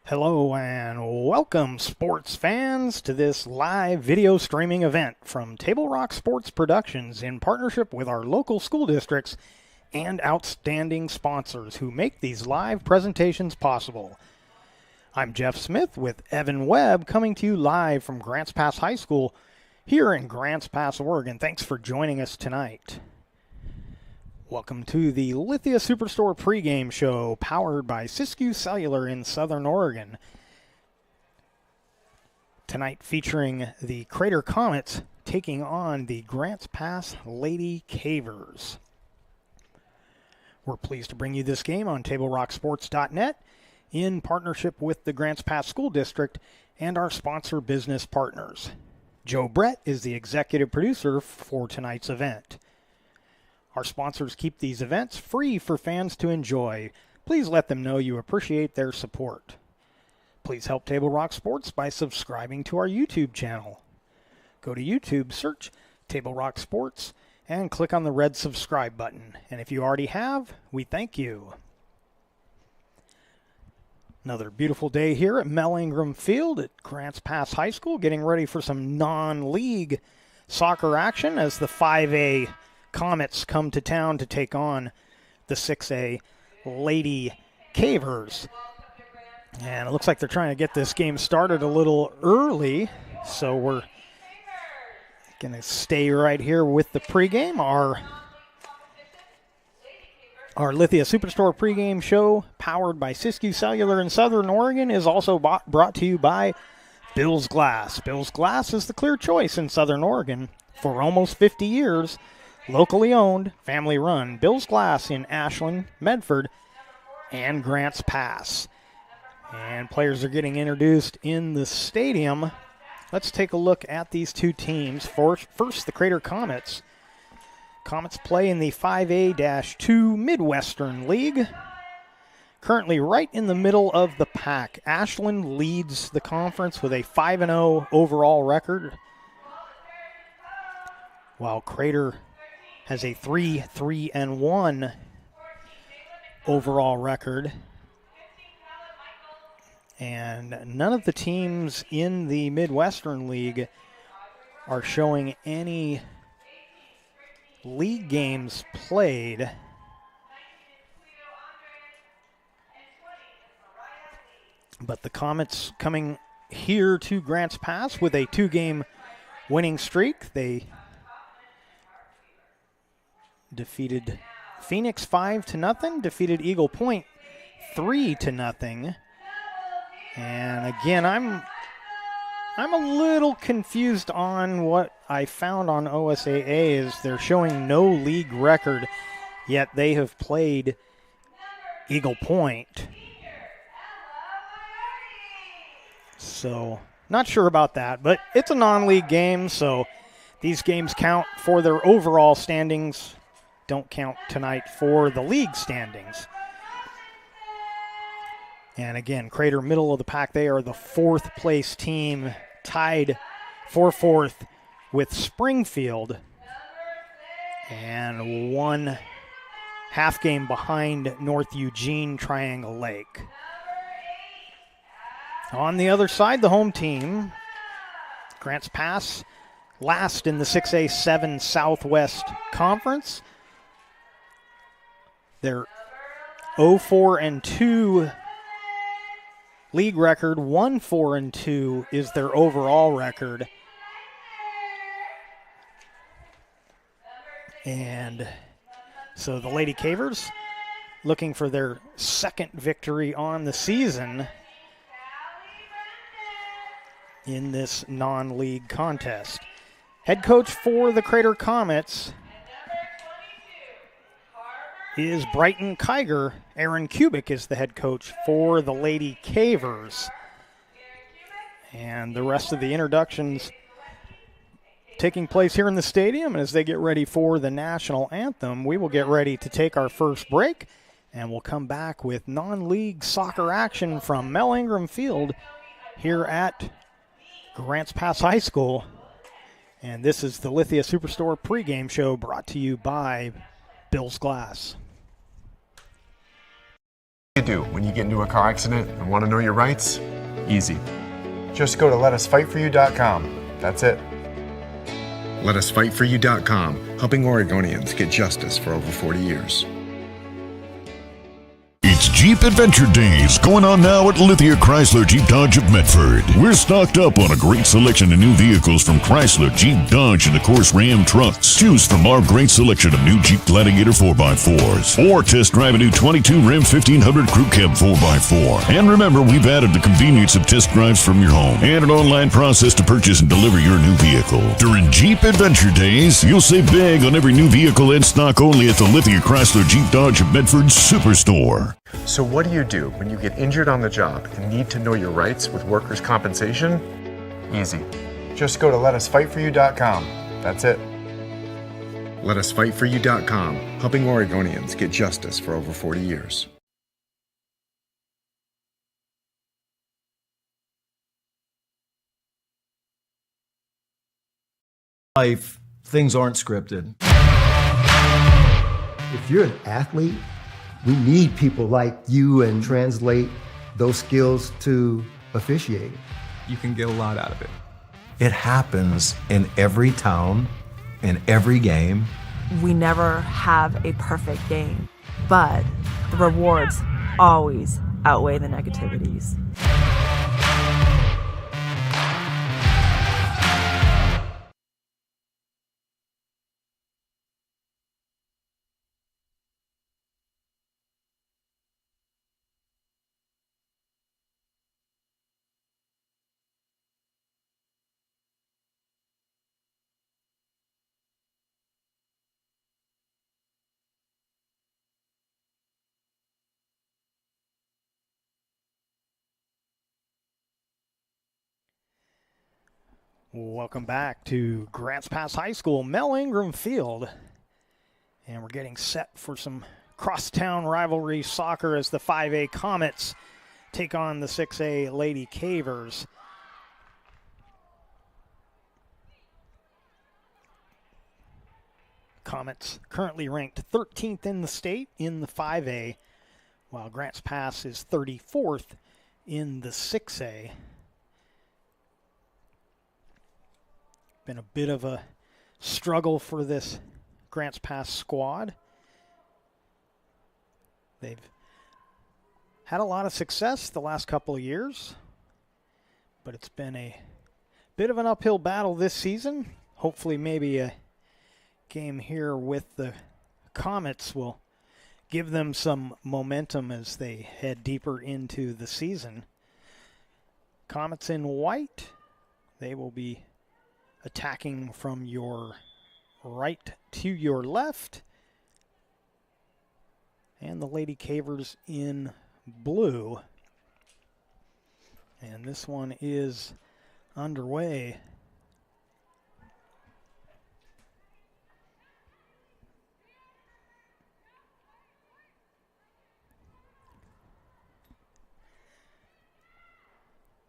Hello and welcome, sports fans, to this live video streaming event from Table Rock Sports Productions in partnership with our local school districts and outstanding sponsors who make these live presentations possible. I'm Jeff Smith with Evan Webb coming to you live from Grants Pass High School here in Grants Pass, Oregon. Thanks for joining us tonight. Welcome to the Lithia Superstore pregame show powered by Siskiyou Cellular in Southern Oregon. Tonight featuring the Crater Comets taking on the Grants Pass Lady Cavers. We're pleased to bring you this game on TableRockSports.net in partnership with the Grants Pass School District and our sponsor business partners. Joe Brett is the executive producer for tonight's event. Our sponsors keep these events free for fans to enjoy. Please let them know you appreciate their support. Please help Table Rock Sports by subscribing to our YouTube channel. Go to YouTube, search Table Rock Sports, and click on the red subscribe button. And if you already have, we thank you. Another beautiful day here at Mel Ingram Field at Grants Pass High School, getting ready for some non-league soccer action as the 5A Comets come to town to take on the 6A Lady Cavers. And it looks like they're trying to get this game started a little early, so we're going to stay right here with the pregame. Our Lithia Superstore pregame show, powered by Siskiyou Cellular in Southern Oregon, is also brought to you by Bill's Glass. Bill's Glass is the clear choice in Southern Oregon for almost 50 years. Locally owned, family run, Bill's Glass in Ashland, Medford, and Grants Pass. And players are getting introduced in the stadium. Let's take a look at these two teams. First, the Crater Comets. Comets play in the 5A-2 Midwestern League. Currently right in the middle of the pack. Ashland leads the conference with a 5-0 overall record, while Crater has a 3-1 overall record. And none of the teams in the Midwestern League are showing any league games played. But the Comets coming here to Grants Pass with a 2-game winning streak. They defeated Phoenix 5-0, defeated Eagle Point 3-0. And again, I'm a little confused on what I found on OSAA is they're showing no league record, yet they have played Eagle Point. So, not sure about that, but it's a non-league game, so these games count for their overall standings, don't count tonight for the league standings. And again, Crater middle of the pack. They are the fourth place team, tied for fourth with Springfield, and one half game behind North Eugene Triangle Lake. On the other side, the home team, Grants Pass, last in the 6A-7 Southwest Conference. Their 0-4-2 league record, 1-4-2 is their overall record. And so the Lady Cavers looking for their second victory on the season in this non-league contest. Head coach for the Crater Comets is Brighton Kiger. Aaron Kubik is the head coach for the Lady Cavers. And the rest of the introductions taking place here in the stadium. And as they get ready for the national anthem, we will get ready to take our first break, and we'll come back with non-league soccer action from Mel Ingram Field here at Grants Pass High School. And this is the Lithia Superstore pregame show brought to you by Bill's Glass. do when you get into a car accident and want to know your rights? Easy. Just go to letusfightforyou.com. That's it. Letusfightforyou.com, helping Oregonians get justice for over 40 years. It's Jeep Adventure Days going on now at Lithia Chrysler Jeep Dodge of Medford. We're stocked up on a great selection of new vehicles from Chrysler, Jeep, Dodge, and of course Ram trucks. Choose from our great selection of new Jeep Gladiator 4x4s or test drive a new 22 Ram 1500 Crew Cab 4x4. And remember, we've added the convenience of test drives from your home and an online process to purchase and deliver your new vehicle. During Jeep Adventure Days, you'll save big on every new vehicle in stock only at the Lithia Chrysler Jeep Dodge of Medford Superstore. So what do you do when you get injured on the job and need to know your rights with workers' compensation? Easy. Just go to letusfightforyou.com. That's it. Letusfightforyou.com, helping Oregonians get justice for over 40 years. Life, things aren't scripted. If you're an athlete, we need people like you and translate those skills to officiating. You can get a lot out of it. It happens in every town, in every game. We never have a perfect game, but the rewards always outweigh the negativities. Welcome back to Grants Pass High School, Mel Ingram Field. And we're getting set for some crosstown rivalry soccer as the 5A Comets take on the 6A Lady Cavers. Comets currently ranked 13th in the state in the 5A, while Grants Pass is 34th in the 6A. Been a bit of a struggle for this Grants Pass squad. They've had a lot of success the last couple of years, but it's been a bit of an uphill battle this season. Hopefully maybe a game here with the Comets will give them some momentum as they head deeper into the season. Comets in white, they will be attacking from your right to your left. And the Lady Cavers in blue. And this one is underway.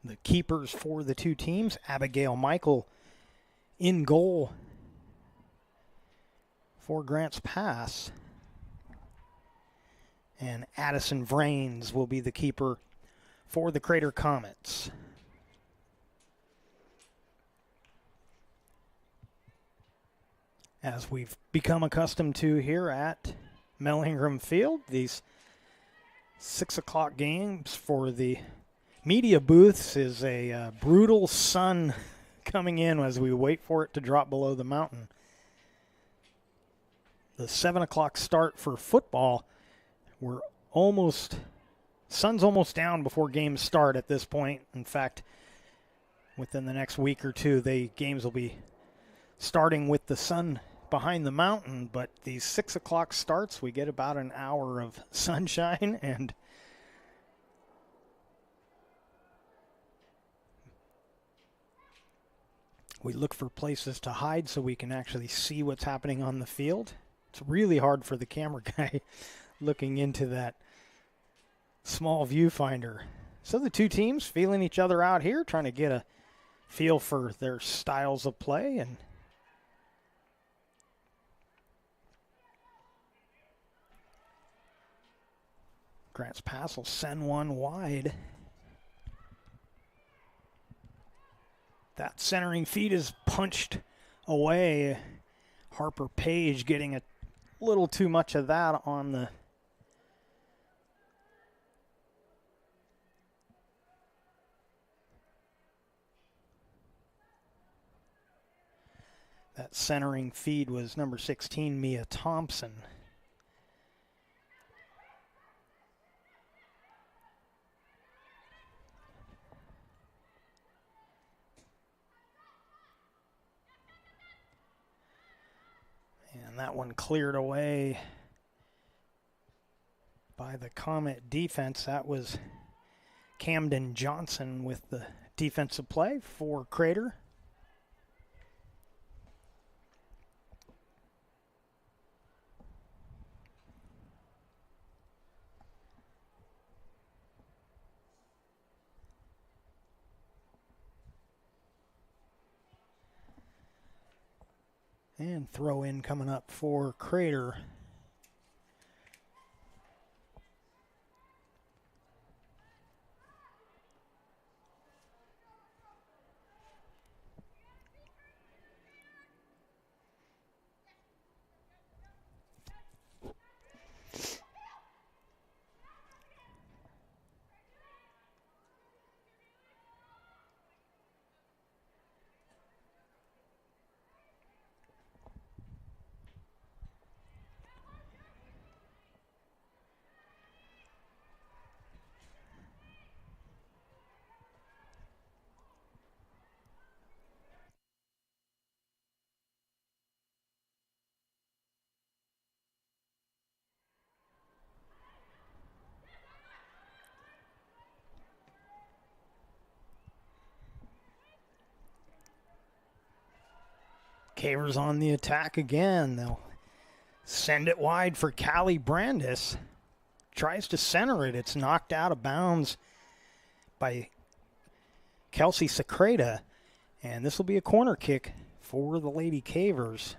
The keepers for the two teams, Abigail Michael in goal for Grants Pass. And Addison Vrains will be the keeper for the Crater Comets. As we've become accustomed to here at Mel Ingram Field, these 6 o'clock games for the media booths is a brutal sun coming in as we wait for it to drop below the mountain. The 7 o'clock start for football, sun's almost down before games start at this point. In fact, within the next week or two, games will be starting with the sun behind the mountain, but these 6 o'clock starts, we get about an hour of sunshine, and we look for places to hide so we can actually see what's happening on the field. It's really hard for the camera guy looking into that small viewfinder. So the two teams feeling each other out here, trying to get a feel for their styles of play. And Grants Pass will send one wide. That centering feed is punched away. Harper Page getting a little too much of that on the that centering feed was number 16, Mia Thompson. And that one cleared away by the Comet defense. That was Camden Johnson with the defensive play for Crater. And throw in coming up for Crater. Cavers on the attack again. They'll send it wide for Callie Brandis. Tries to center it. It's knocked out of bounds by Kelsey Secreta. And this will be a corner kick for the Lady Cavers.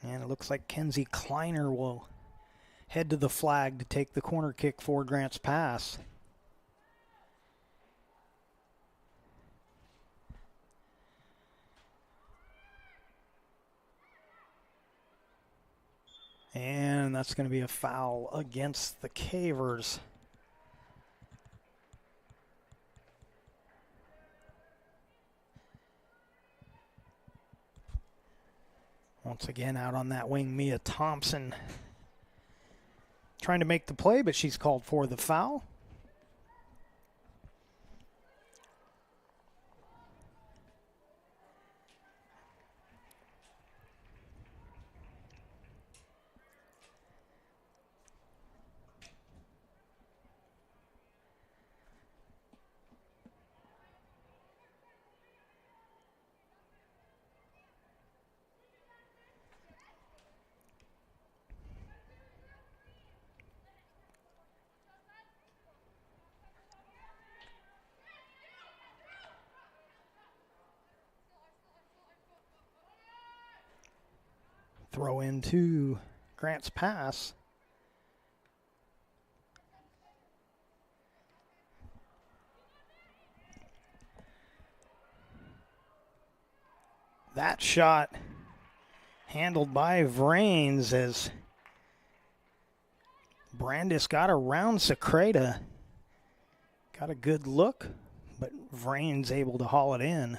And it looks like Kenzie Kleiner will head to the flag to take the corner kick for Grants Pass. And that's going to be a foul against the Cavers. Once again, out on that wing, Mia Thompson trying to make the play, but she's called for the foul. Throw into Grants Pass. That shot handled by Vrains as Brandis got around Secreta. Got a good look, but Vrains able to haul it in.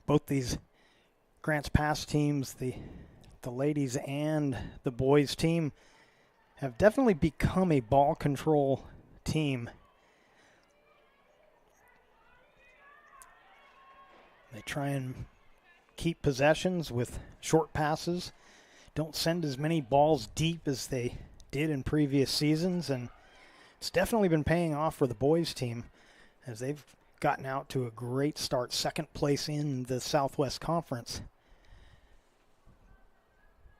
Both these Grants Pass teams, the ladies and the boys team, have definitely become a ball control team. They try and keep possessions with short passes, don't send as many balls deep as they did in previous seasons, and It's definitely been paying off for the boys team as they've gotten out to a great start, second place in the Southwest Conference.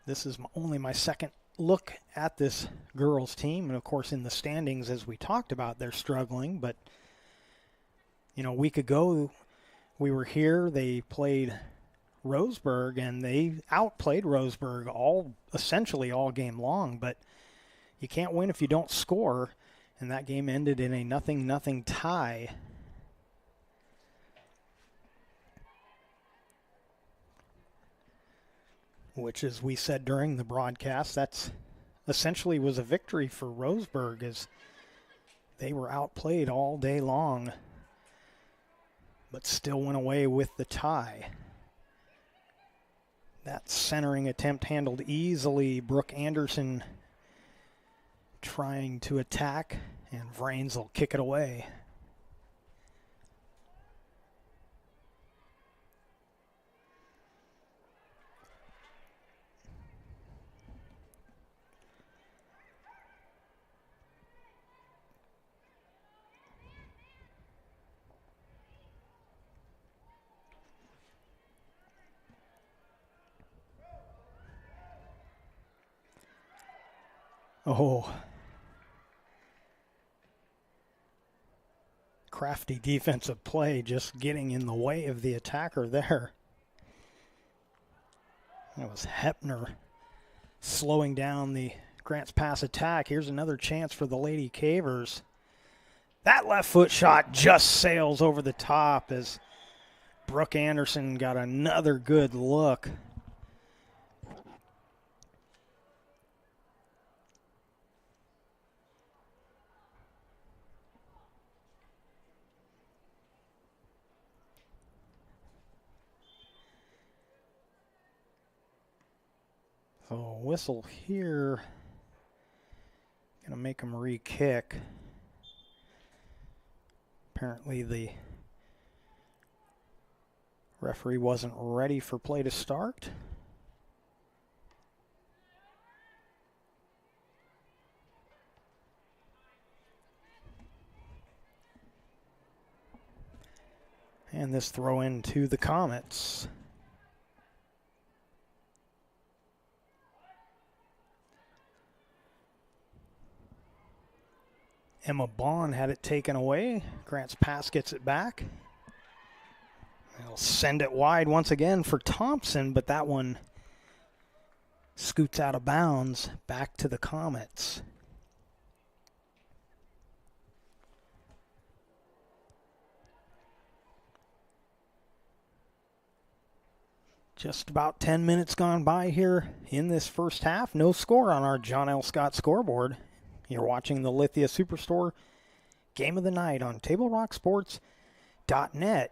This is only my second look at this girls team, and of course in the standings, as we talked about, they're struggling, but you know, a week ago we were here, they played Roseburg, and they outplayed Roseburg essentially all game long, but you can't win if you don't score, and that game ended in a 0-0 tie. Which, as we said during the broadcast, that's essentially was a victory for Roseburg, as they were outplayed all day long, but still went away with the tie. That centering attempt handled easily. Brooke Anderson trying to attack, and Vrains will kick it away. Oh. Crafty defensive play, just getting in the way of the attacker there. That was Hepner slowing down the Grants Pass attack. Here's another chance for the Lady Cavers. That left foot shot just sails over the top as Brooke Anderson got another good look. So whistle here, gonna make him re-kick. Apparently the referee wasn't ready for play to start. And this throw in to the Comets. Emma Bond had it taken away. Grants Pass gets it back. They'll send it wide once again for Thompson, but that one scoots out of bounds back to the Comets. Just about 10 minutes gone by here in this first half. No score on our John L. Scott scoreboard. You're watching the Lithia Superstore Game of the Night on TableRockSports.net,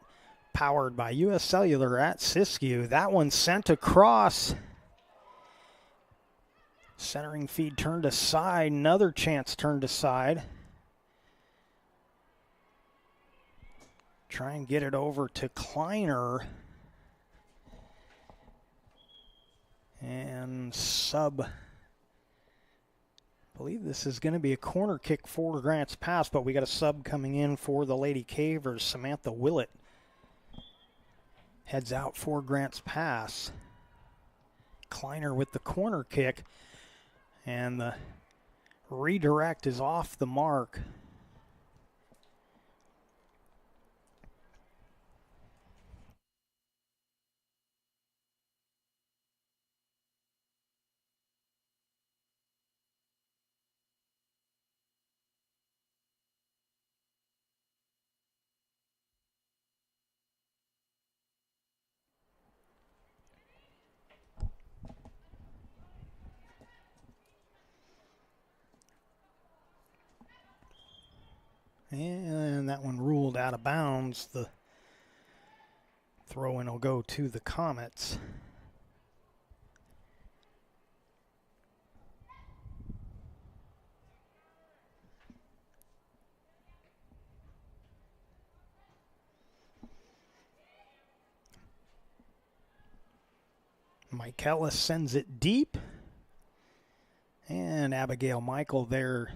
powered by U.S. Cellular at Siskiyou. That one sent across. Centering feed turned aside. Another chance turned aside. Try and get it over to Kleiner. And sub. I believe this is going to be a corner kick for Grants Pass, but we got a sub coming in for the Lady Cavers. Samantha Willett heads out for Grants Pass. Kleiner with the corner kick, and the redirect is off the mark. And that one ruled out of bounds. The throw-in will go to the Comets. Mike Ellis sends it deep. And Abigail Michael there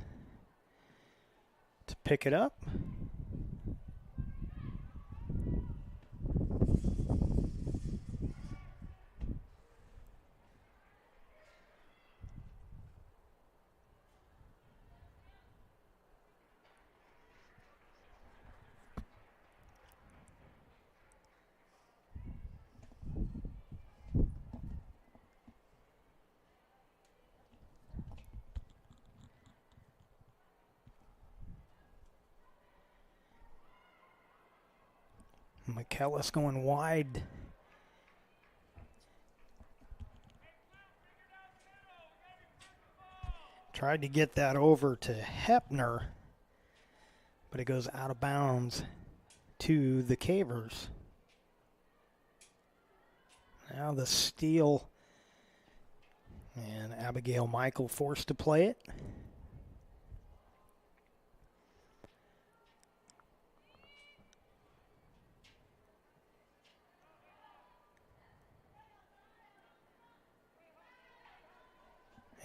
pick it up. McKellis going wide. Tried to get that over to Hepner, but it goes out of bounds to the Cavers. Now the steal, and Abigail Michael forced to play it.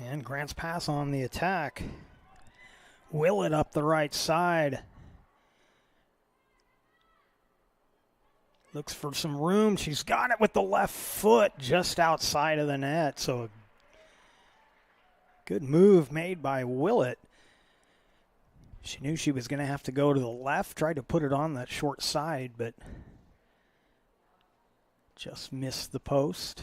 And Grants pass on the attack. Willett up the right side. Looks for some room. She's got it with the left foot just outside of the net. So a good move made by Willett. She knew she was going to have to go to the left. Tried to put it on that short side, but just missed the post.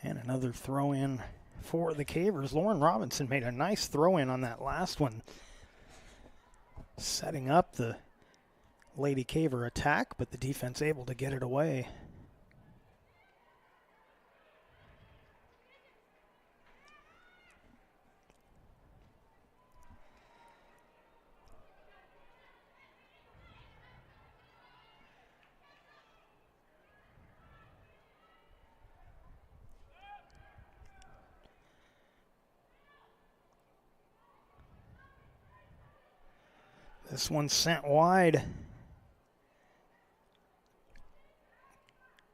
And another throw-in for the Cavers. Lauren Robinson made a nice throw-in on that last one, setting up the Lady Caver attack, but the defense able to get it away. This one sent wide.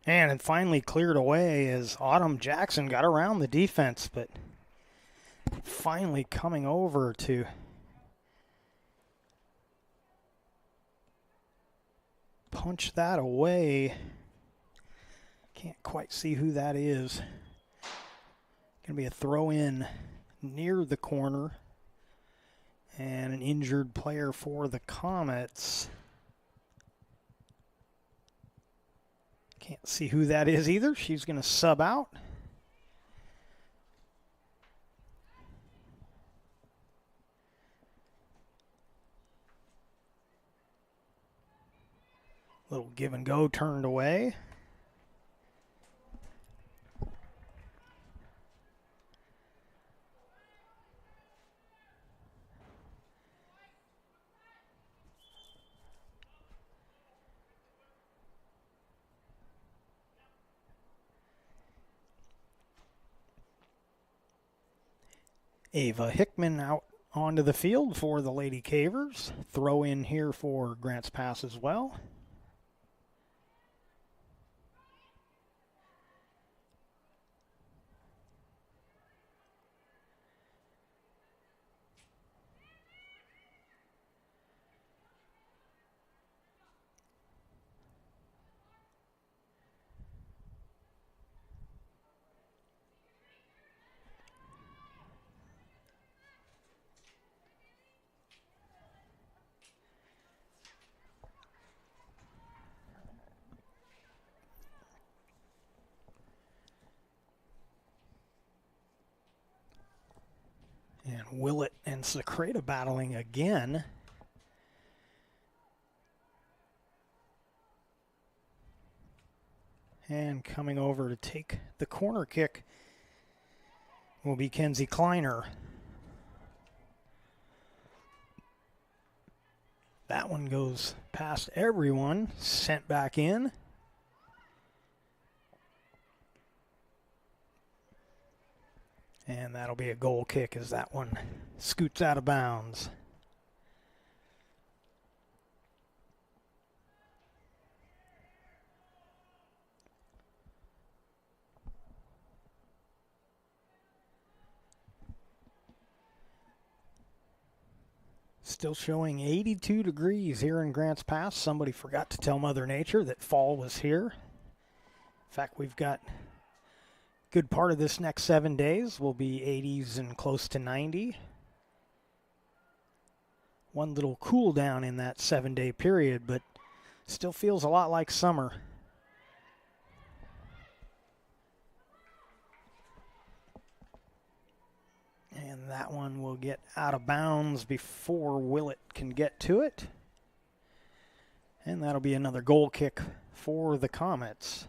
And it finally cleared away as Autumn Jackson got around the defense, but finally coming over to punch that away. Can't quite see who that is. Going to be a throw in near the corner. And an injured player for the Comets. Can't see who that is either. She's going to sub out. Little give and go turned away. Ava Hickman out onto the field for the Lady Cavers. Throw in here for Grants Pass as well. And Willett and Secreta battling again. And coming over to take the corner kick will be Kenzie Kleiner. That one goes past everyone, sent back in. And that'll be a goal kick as that one scoots out of bounds. Still showing 82 degrees here in Grants Pass. Somebody forgot to tell Mother Nature that fall was here. In fact, we've got a good part of this next 7 days will be 80s and close to 90. One little cool down in that 7-day period, but still feels a lot like summer. And that one will get out of bounds before Willett can get to it. And that'll be another goal kick for the Comets.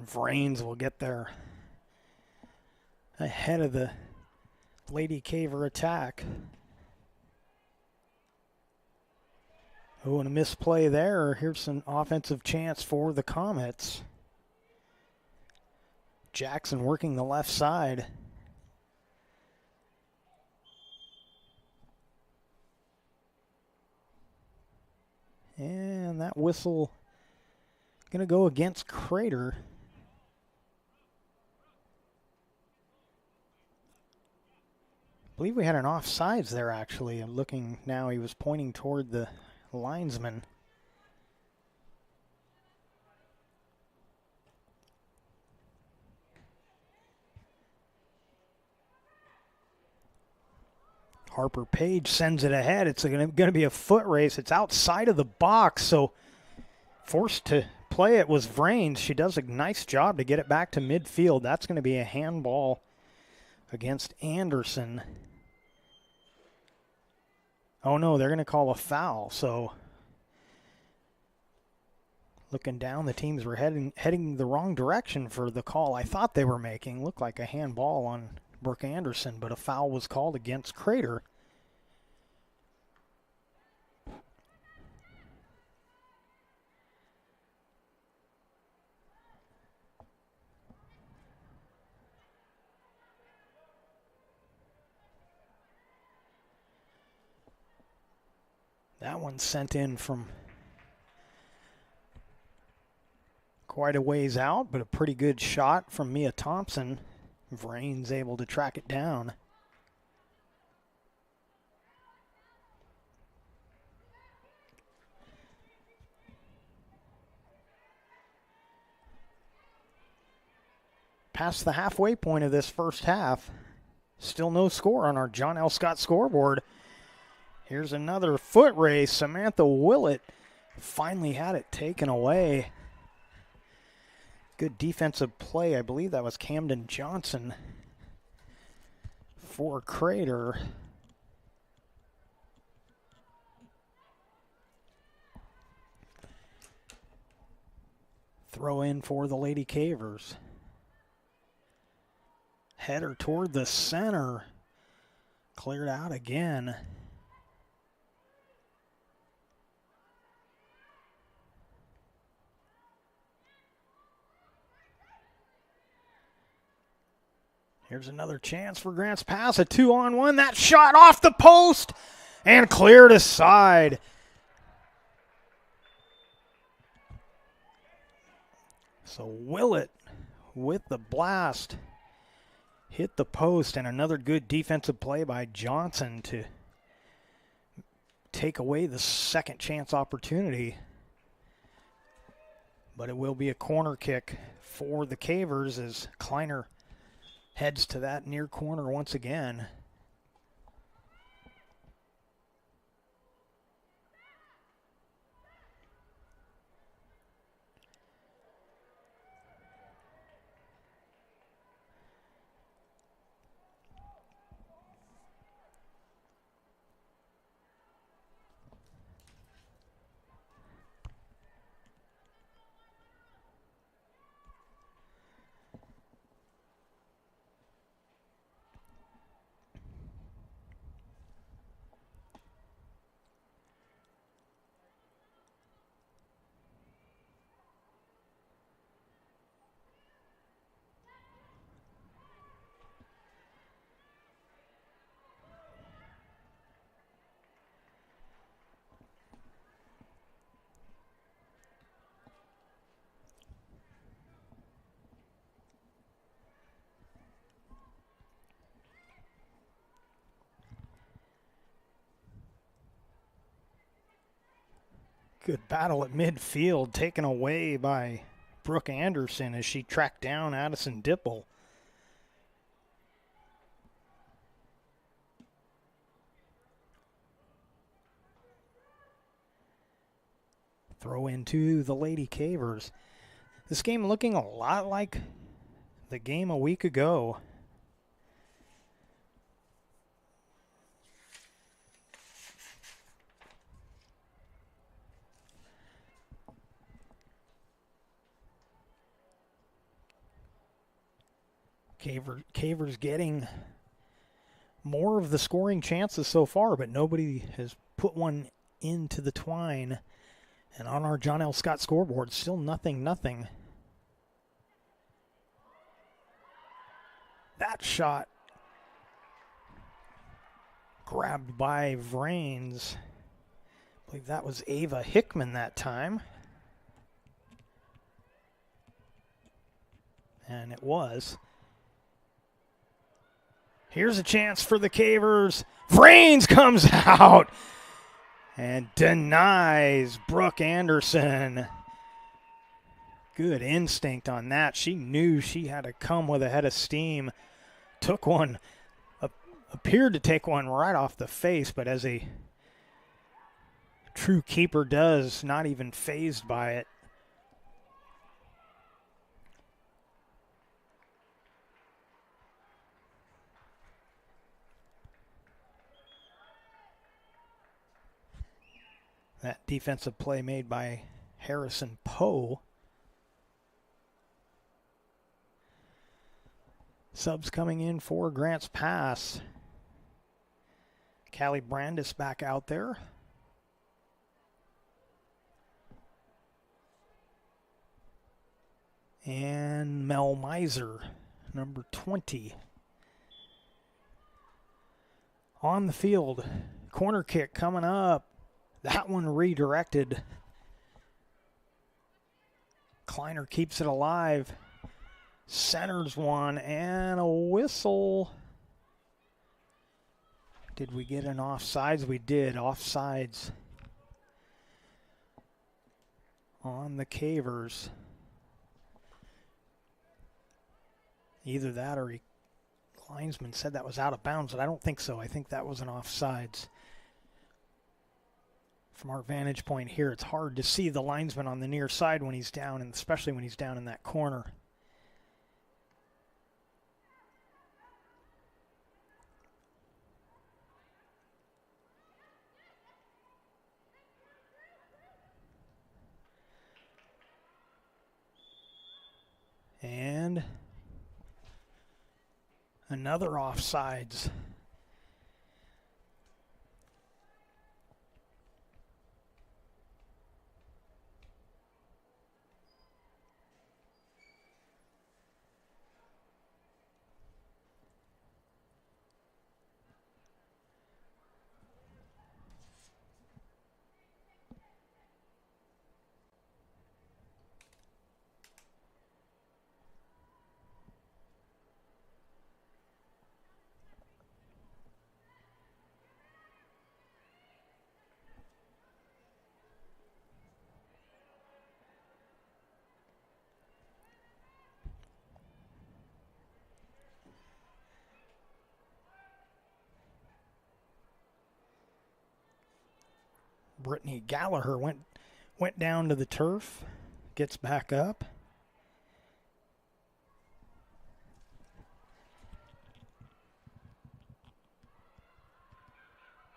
Vrains will get there ahead of the Lady Caver attack. Oh, and a misplay there. Here's an offensive chance for the Comets. Jackson working the left side. And that whistle going to go against Crater. I believe we had an offsides there, actually. I'm looking now, he was pointing toward the linesman. Harper Page sends it ahead. It's going to be a foot race. It's outside of the box, so forced to play it was Vrains. She does a nice job to get it back to midfield. That's going to be a handball against Anderson. Oh no, they're going to call a foul. So looking down, the teams were heading the wrong direction for the call I thought they were making. Looked like a handball on Brooke Anderson, but a foul was called against Crater. That one sent in from quite a ways out, but a pretty good shot from Mia Thompson. Vrains able to track it down. Past the halfway point of this first half. Still no score on our John L. Scott scoreboard. Here's another foot race. Samantha Willett finally had it taken away. Good defensive play. I believe that was Camden Johnson for Crater. Throw in for the Lady Cavers. Header toward the center. Cleared out again. Here's another chance for Grants Pass, a 2-on-1. That shot off the post and cleared aside. So Willett with the blast hit the post, and another good defensive play by Johnson to take away the second chance opportunity. But it will be a corner kick for the Cavers as Kleiner heads to that near corner once again. Good battle at midfield, taken away by Brooke Anderson as she tracked down Addison Dipple. Throw into the Lady Cavers. This game looking a lot like the game a week ago. Cavers getting more of the scoring chances so far, but nobody has put one into the twine. And on our John L. Scott scoreboard, still 0-0. That shot grabbed by Vrains. I believe that was Ava Hickman that time. And it was. Here's a chance for the Cavers. Vrains comes out and denies Brooke Anderson. Good instinct on that. She knew she had to come with a head of steam. Took one, appeared to take one right off the face, but as a true keeper does, not even fazed by it. That defensive play made by Harrison Poe. Subs coming in for Grants Pass. Callie Brandis back out there. And Mel Miser, number 20. On the field. Corner kick coming up. That one redirected. Kleiner keeps it alive. Centers one and a whistle. Did we get an offsides? We did. Offsides on the Cavers. Either that or linesman said that was out of bounds, but I don't think so. I think that was an offsides. From our vantage point here, it's hard to see the linesman on the near side when he's down, and especially when he's down in that corner. And another offsides. Brittany Gallagher went down to the turf, gets back up.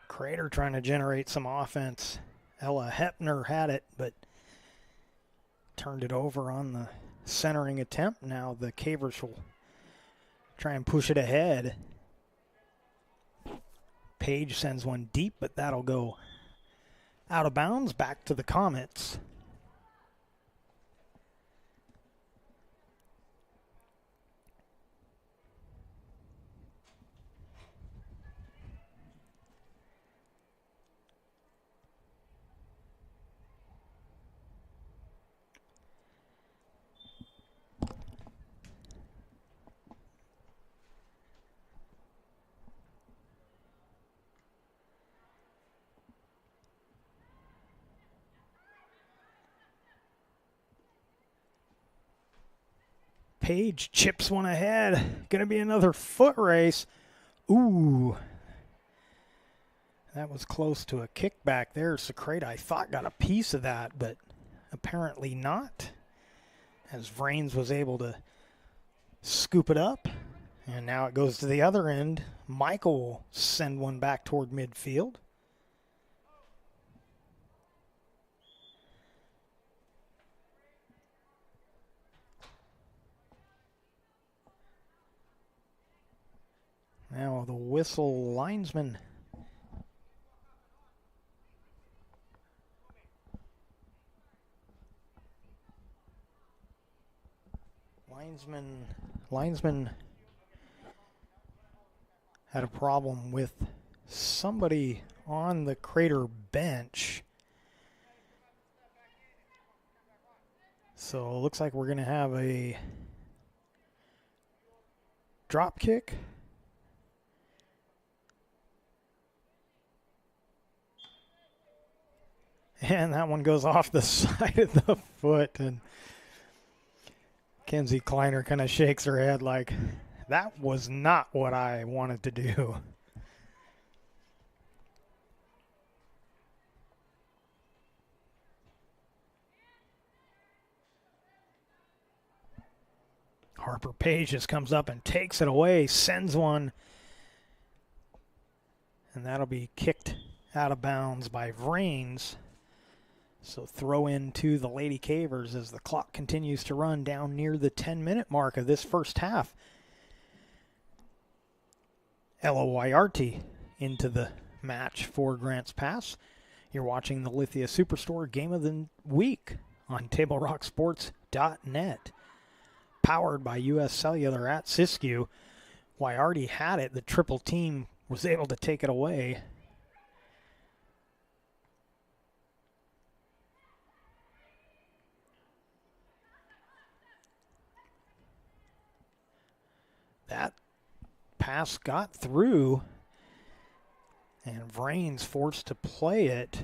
Crater trying to generate some offense. Ella Hepner had it, but turned it over on the centering attempt. Now the Cavers will try and push it ahead. Page sends one deep, but that'll go out of bounds, back to the Comets. Page chips one ahead. Going to be another foot race. Ooh. That was close to a kickback there. Secreta, I thought, got a piece of that, but apparently not. As Vrains was able to scoop it up. And now it goes to the other end. Michael will send one back toward midfield. Now the whistle linesman. Linesman had a problem with somebody on the Crater bench. So it looks like we're going to have a drop kick. And that one goes off the side of the foot, and Kenzie Kleiner kind of shakes her head like, that was not what I wanted to do. Harper Page just comes up and takes it away, sends one, and that'll be kicked out of bounds by Vrains. So throw in to the Lady Cavers as the clock continues to run down near the 10-minute mark of this first half. Ella Waiarti into the match for Grants Pass. You're watching the Lithia Superstore Game of the Week on TableRockSports.net. Powered by U.S. Cellular at Siskiyou. Waiarti had it. The triple team was able to take it away. That pass got through, and Vrains forced to play it.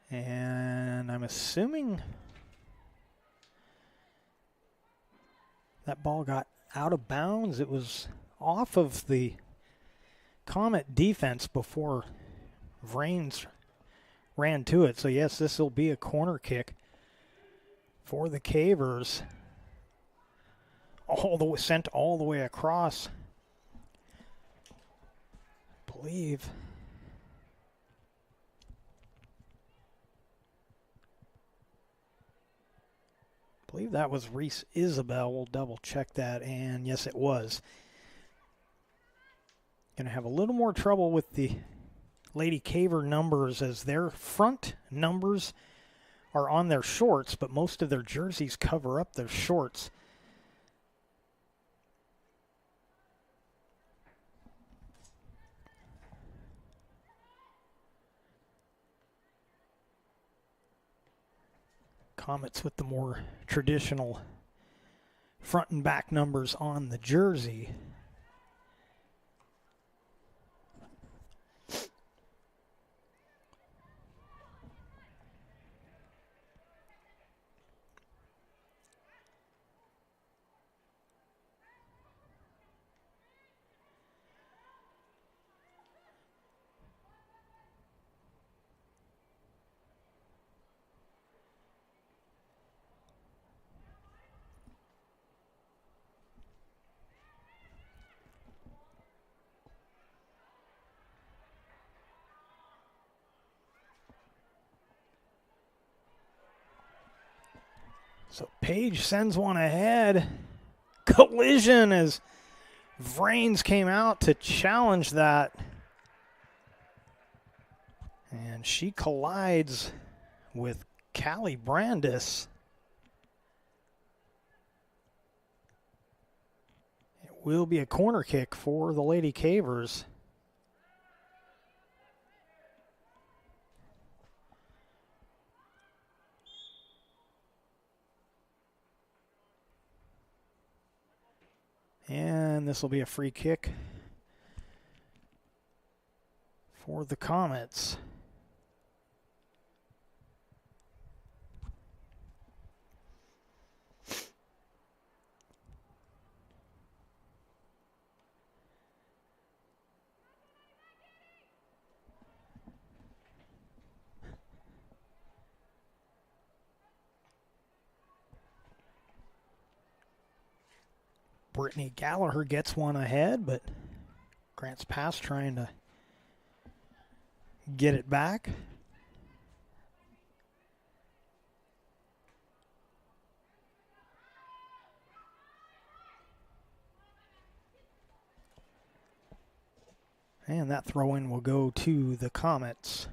And I'm assuming that ball got out of bounds. It was off of the Comet defense before Vrains ran to it. So yes, this will be a corner kick for the Cavers. Sent all the way across. I believe that was Reese Isabel. We'll double check that, and yes, it was. Gonna have a little more trouble with the Lady Caver numbers as their front numbers are on their shorts, but most of their jerseys cover up their shorts. Comets with the more traditional front and back numbers on the jersey. So Page sends one ahead. Collision as Vrains came out to challenge that. And she collides with Callie Brandis. It will be a corner kick for the Lady Cavers. And this will be a free kick for the Comets. Brittany Gallagher gets one ahead, but Grants Pass trying to get it back. And that throw-in will go to the Comets.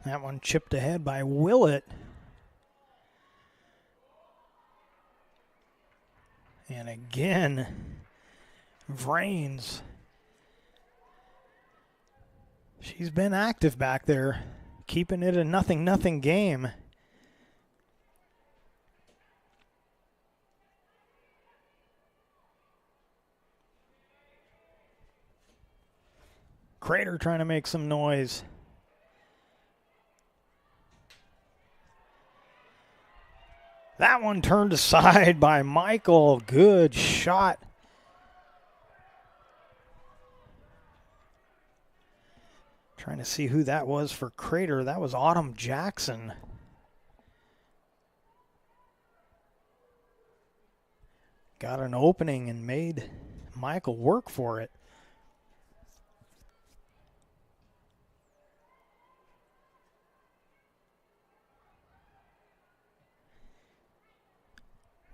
That one chipped ahead by Willett. And again, Vrains. She's been active back there, keeping it a 0-0 game. Crater trying to make some noise. That one turned aside by Michael. Good shot. Trying to see who that was for Crater. That was Autumn Jackson. Got an opening and made Michael work for it.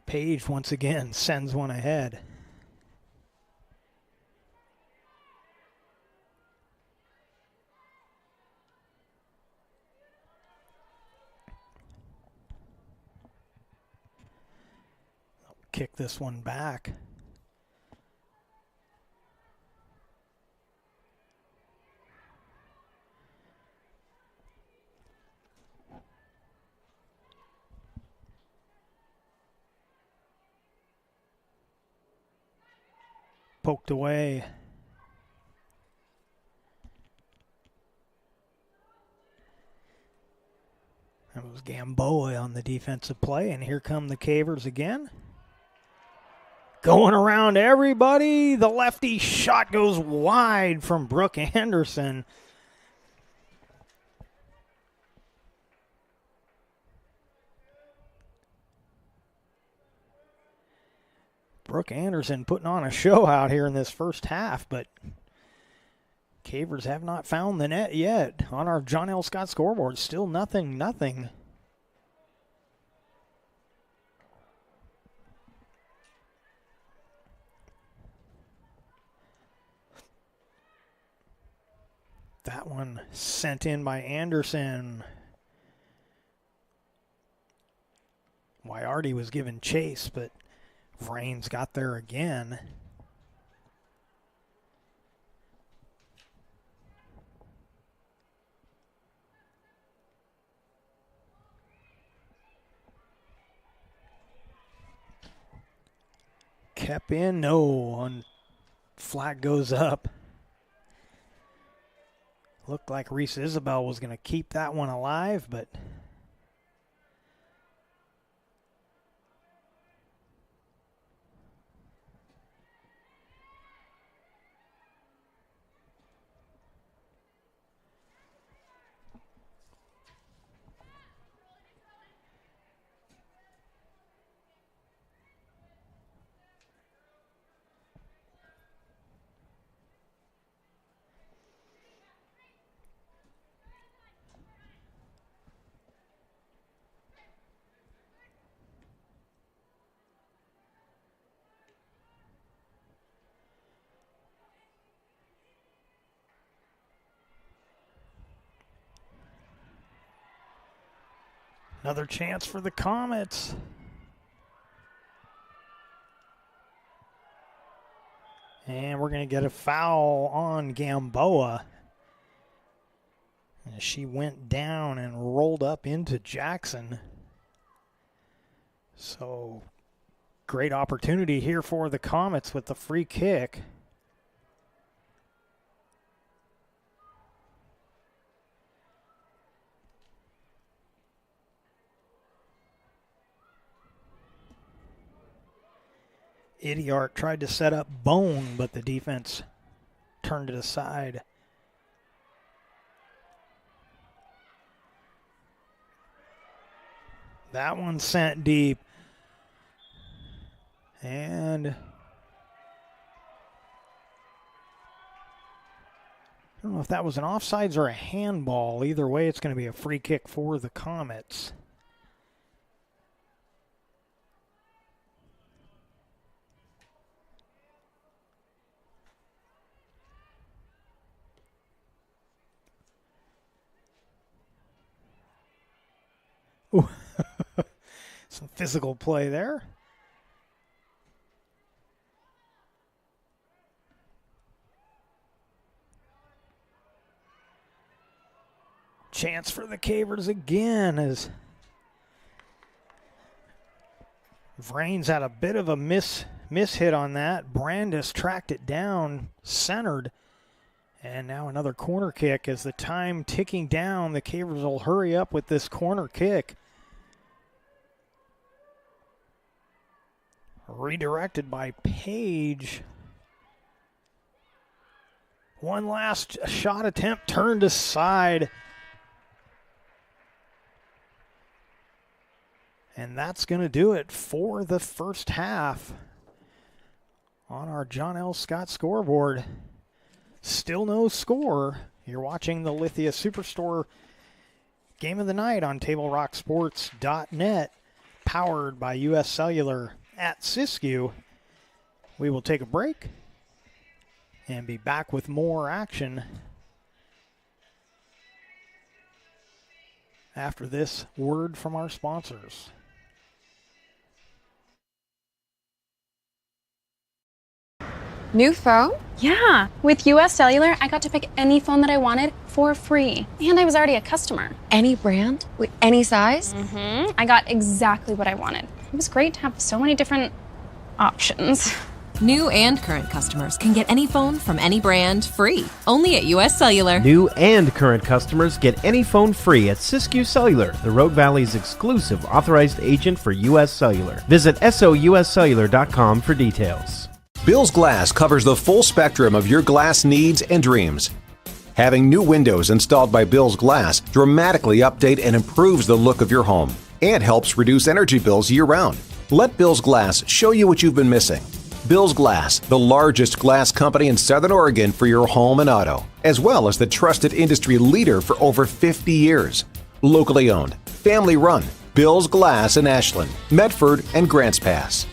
Page once again sends one ahead. Kick this one back. Poked away. That was Gamboa on the defensive play, and here come the Cavers again. Going around everybody. The lefty shot goes wide from Brooke Anderson. Brooke Anderson putting on a show out here in this first half, but Cavers have not found the net yet. On our John L. Scott scoreboard, still 0-0. That one sent in by Anderson. Wyardi was given chase, but Vrains got there again. Kept in, no, on flag goes up. Looked like Reese Isabel was going to keep that one alive, but another chance for the Comets. And we're going to get a foul on Gamboa. As she went down and rolled up into Jackson. So, great opportunity here for the Comets with the free kick. Idiart tried to set up Bone, but the defense turned it aside. That one sent deep. And I don't know if that was an offsides or a handball. Either way, it's going to be a free kick for the Comets. Ooh. Some physical play there. Chance for the Cavers again as Vrains had a bit of a miss hit on that. Brandis tracked it down, centered. And now another corner kick as the time ticking down. The Cavers will hurry up with this corner kick. Redirected by Page. One last shot attempt turned aside. And that's going to do it for the first half on our John L. Scott scoreboard. Still no score. You're watching the Lithia Superstore Game of the Night on TableRockSports.net, powered by U.S. Cellular at Siskiyou. We will take a break and be back with more action after this word from our sponsors. New phone? Yeah. With US Cellular, I got to pick any phone that I wanted for free. And I was already a customer. Any brand? With any size? Mm-hmm. I got exactly what I wanted. It was great to have so many different options. New and current customers can get any phone from any brand free, only at US Cellular. New and current customers get any phone free at Siskiyou Cellular, the Rogue Valley's exclusive authorized agent for US Cellular. Visit souscellular.com for details. Bill's Glass covers the full spectrum of your glass needs and dreams. Having new windows installed by Bill's Glass dramatically update and improves the look of your home and helps reduce energy bills year-round. Let Bill's Glass show you what you've been missing. Bill's Glass, the largest glass company in Southern Oregon for your home and auto, as well as the trusted industry leader for over 50 years. Locally owned, family run, Bill's Glass in Ashland, Medford, and Grants Pass.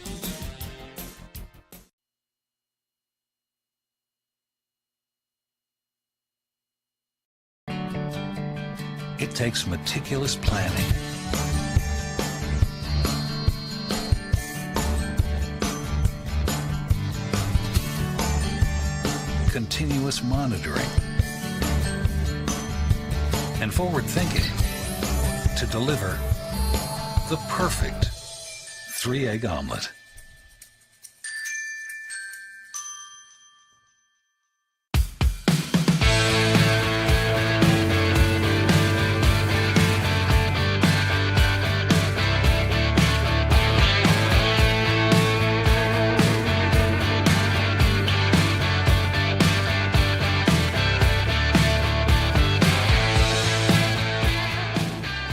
It takes meticulous planning, continuous monitoring, and forward thinking to deliver the perfect 3-egg omelet.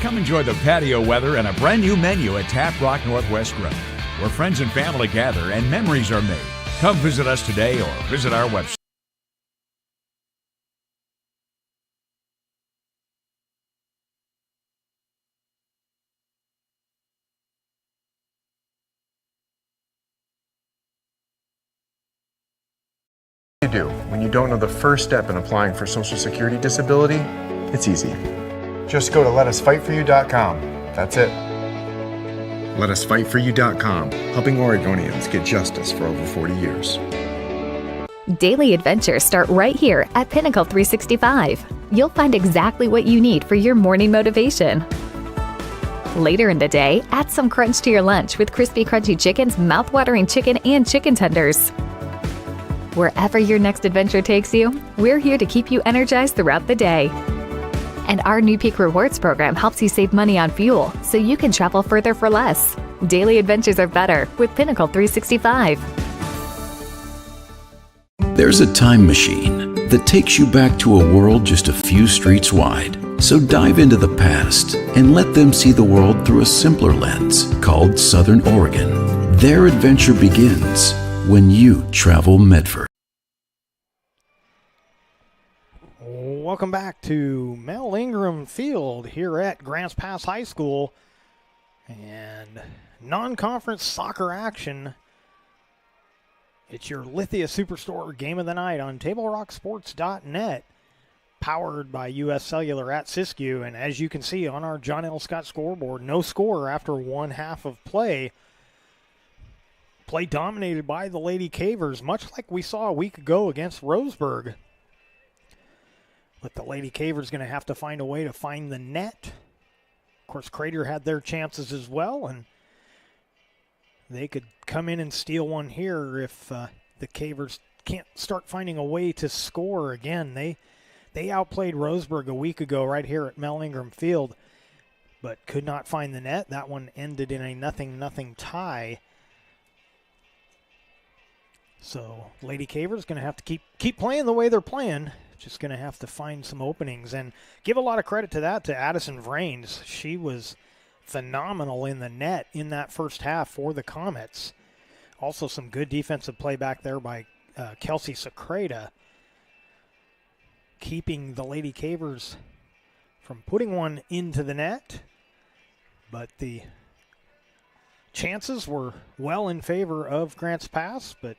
Come enjoy the patio weather and a brand new menu at Tap Rock Northwest Grill, where friends and family gather and memories are made. Come visit us today or visit our website. What do you do when you don't know the first step in applying for Social Security disability? It's easy. Just go to letusfightforyou.com. That's it. Letusfightforyou.com, helping Oregonians get justice for over 40 years. Daily adventures start right here at Pinnacle 365. You'll find exactly what you need for your morning motivation. Later in the day, add some crunch to your lunch with Crispy Crunchy Chicken's mouth-watering chicken and chicken tenders. Wherever your next adventure takes you, we're here to keep you energized throughout the day. And our new Peak Rewards program helps you save money on fuel so you can travel further for less. Daily adventures are better with Pinnacle 365. There's a time machine that takes you back to a world just a few streets wide. So dive into the past and let them see the world through a simpler lens called Southern Oregon. Their adventure begins when you travel Medford. Welcome back to Mel Ingram Field here at Grants Pass High School. And non-conference soccer action. It's your Lithia Superstore Game of the Night on TableRockSports.net, powered by U.S. Cellular at Siskiyou. And as you can see on our John L. Scott scoreboard, no score after one half of play. Play dominated by the Lady Cavers, much like we saw a week ago against Roseburg. But the Lady Cavers going to have to find a way to find the net. Of course, Crater had their chances as well, and they could come in and steal one here if the Cavers can't start finding a way to score again. They outplayed Roseburg a week ago right here at Mel Ingram Field, but could not find the net. That one ended in a 0-0 tie. So Lady Cavers going to have to keep playing the way they're playing. Just going to have to find some openings, and give a lot of credit to that to Addison Vrains. She was phenomenal in the net in that first half for the Comets. Also some good defensive play back there by Kelsey Secreta, keeping the Lady Cavers from putting one into the net. But the chances were well in favor of Grants Pass, but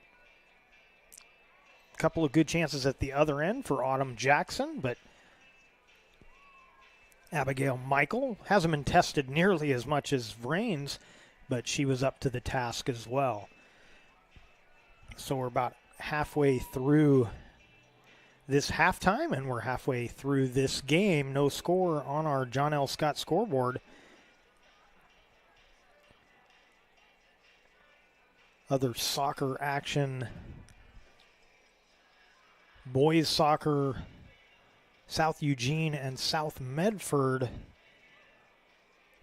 a couple of good chances at the other end for Autumn Jackson, but Abigail Michael hasn't been tested nearly as much as Vrains, but she was up to the task as well. So we're about halfway through this halftime, and we're halfway through this game. No score on our John L. Scott scoreboard. Other soccer action. Boys soccer, South Eugene and South Medford.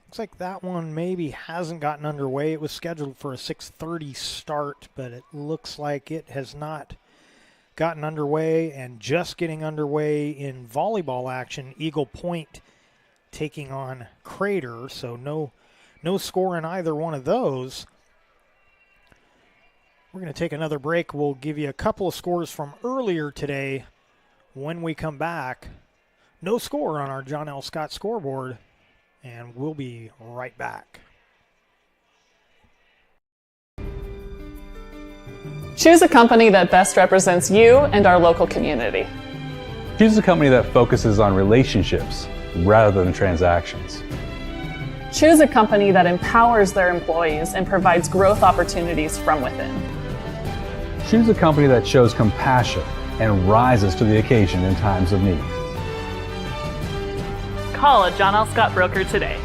Looks like that one maybe hasn't gotten underway. It was scheduled for a 6:30 start, but it looks like it has not gotten underway. And just getting underway in volleyball action, Eagle Point taking on Crater. So no score in either one of those. We're going to take another break. We'll give you a couple of scores from earlier today. When we come back, no score on our John L. Scott scoreboard, and we'll be right back. Choose a company that best represents you and our local community. Choose a company that focuses on relationships rather than transactions. Choose a company that empowers their employees and provides growth opportunities from within. Choose a company that shows compassion and rises to the occasion in times of need. Call a John L. Scott broker today.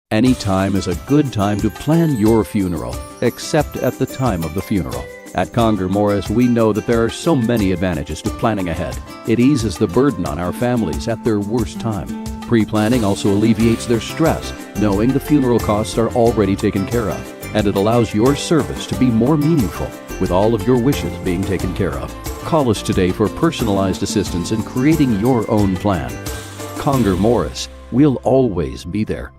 Any time is a good time to plan your funeral, except at the time of the funeral. At Conger Morris, we know that there are so many advantages to planning ahead. It eases the burden on our families at their worst time. Pre-planning also alleviates their stress, knowing the funeral costs are already taken care of. And it allows your service to be more meaningful, with all of your wishes being taken care of. Call us today for personalized assistance in creating your own plan. Conger Morris, we'll always be there.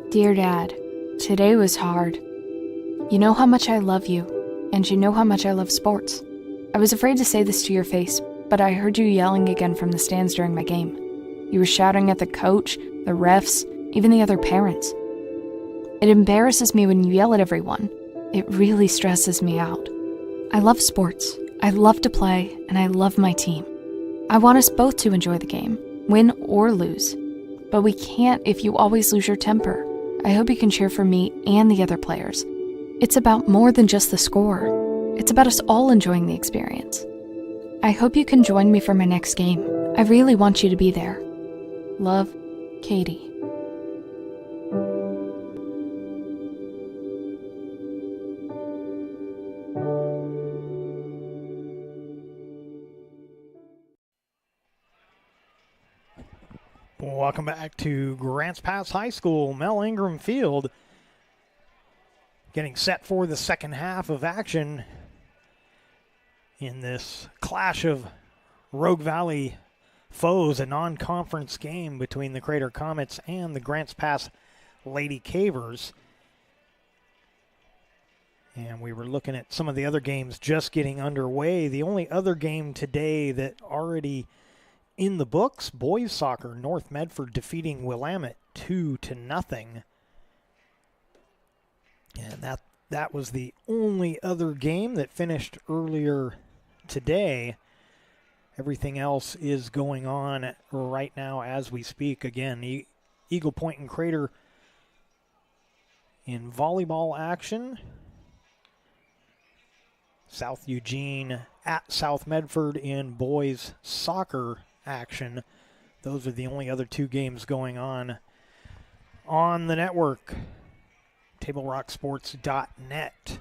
Dear Dad, today was hard. You know how much I love you, and you know how much I love sports. I was afraid to say this to your face, but I heard you yelling again from the stands during my game. You were shouting at the coach, the refs, even the other parents. It embarrasses me when you yell at everyone. It really stresses me out. I love sports. I love to play, and I love my team. I want us both to enjoy the game, win or lose. But we can't if you always lose your temper. I hope you can cheer for me and the other players. It's about more than just the score. It's about us all enjoying the experience. I hope you can join me for my next game. I really want you to be there. Love, Katie. Welcome back to Grants Pass High School, Mel Ingram Field. Getting set for the second half of action in this clash of Rogue Valley foes, a non-conference game between the Crater Comets and the Grants Pass Lady Cavers. And we were looking at some of the other games just getting underway. The only other game today that already in the books, boys soccer, North Medford defeating Willamette 2-0. And that was the only other game that finished earlier today. Everything else is going on right now as we speak. Again, Eagle Point and Crater in volleyball action. South Eugene at South Medford in boys soccer action. Those are the only other two games going on the network. TableRockSports.net.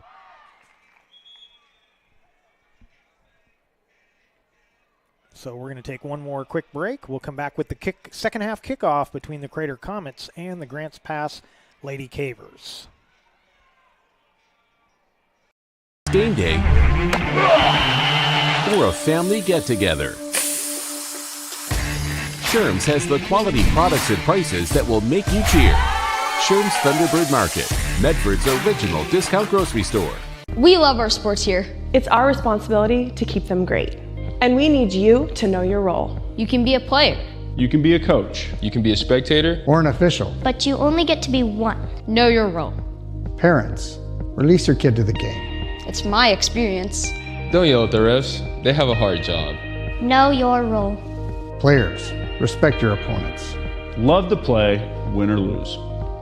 So we're going to take one more quick break. We'll come back with the second half kickoff between the Crater Comets and the Grants Pass Lady Cavers. Game day or a family get-together. Sherm's has the quality products and prices that will make you cheer. Sherm's Thunderbird Market, Medford's original discount grocery store. We love our sports here. It's our responsibility to keep them great. And we need you to know your role. You can be a player. You can be a coach. You can be a spectator. Or an official. But you only get to be one. Know your role. Parents, release your kid to the game. It's my experience. Don't yell at the refs. They have a hard job. Know your role. Players, respect your opponents. Love to play, win or lose.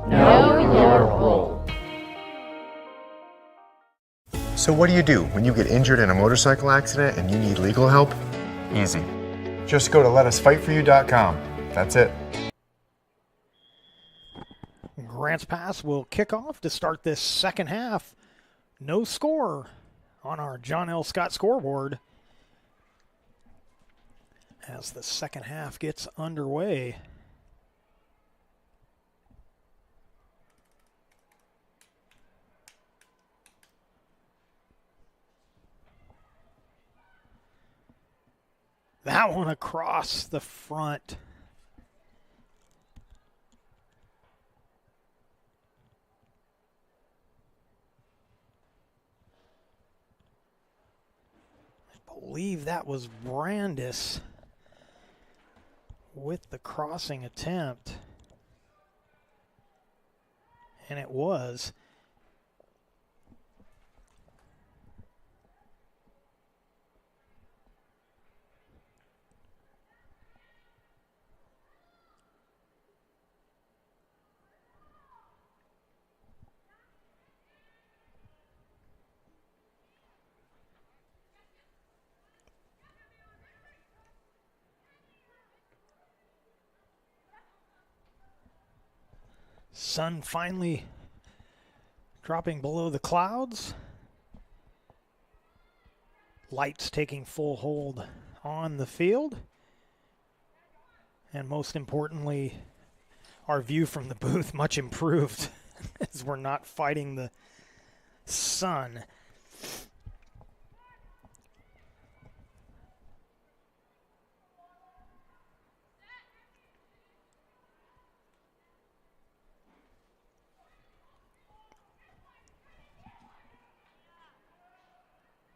Know your role. So what do when you get injured in a motorcycle accident and you need legal help? Easy. Just go to letusfightforyou.com. That's it. Grants Pass will kick off to start this second half. No score on our John L. Scott scoreboard as the second half gets underway. That one across the front. I believe that was Brandis with the crossing attempt. And it was. Sun finally dropping below the clouds. Lights taking full hold on the field. And most importantly, our view from the booth much improved as we're not fighting the sun.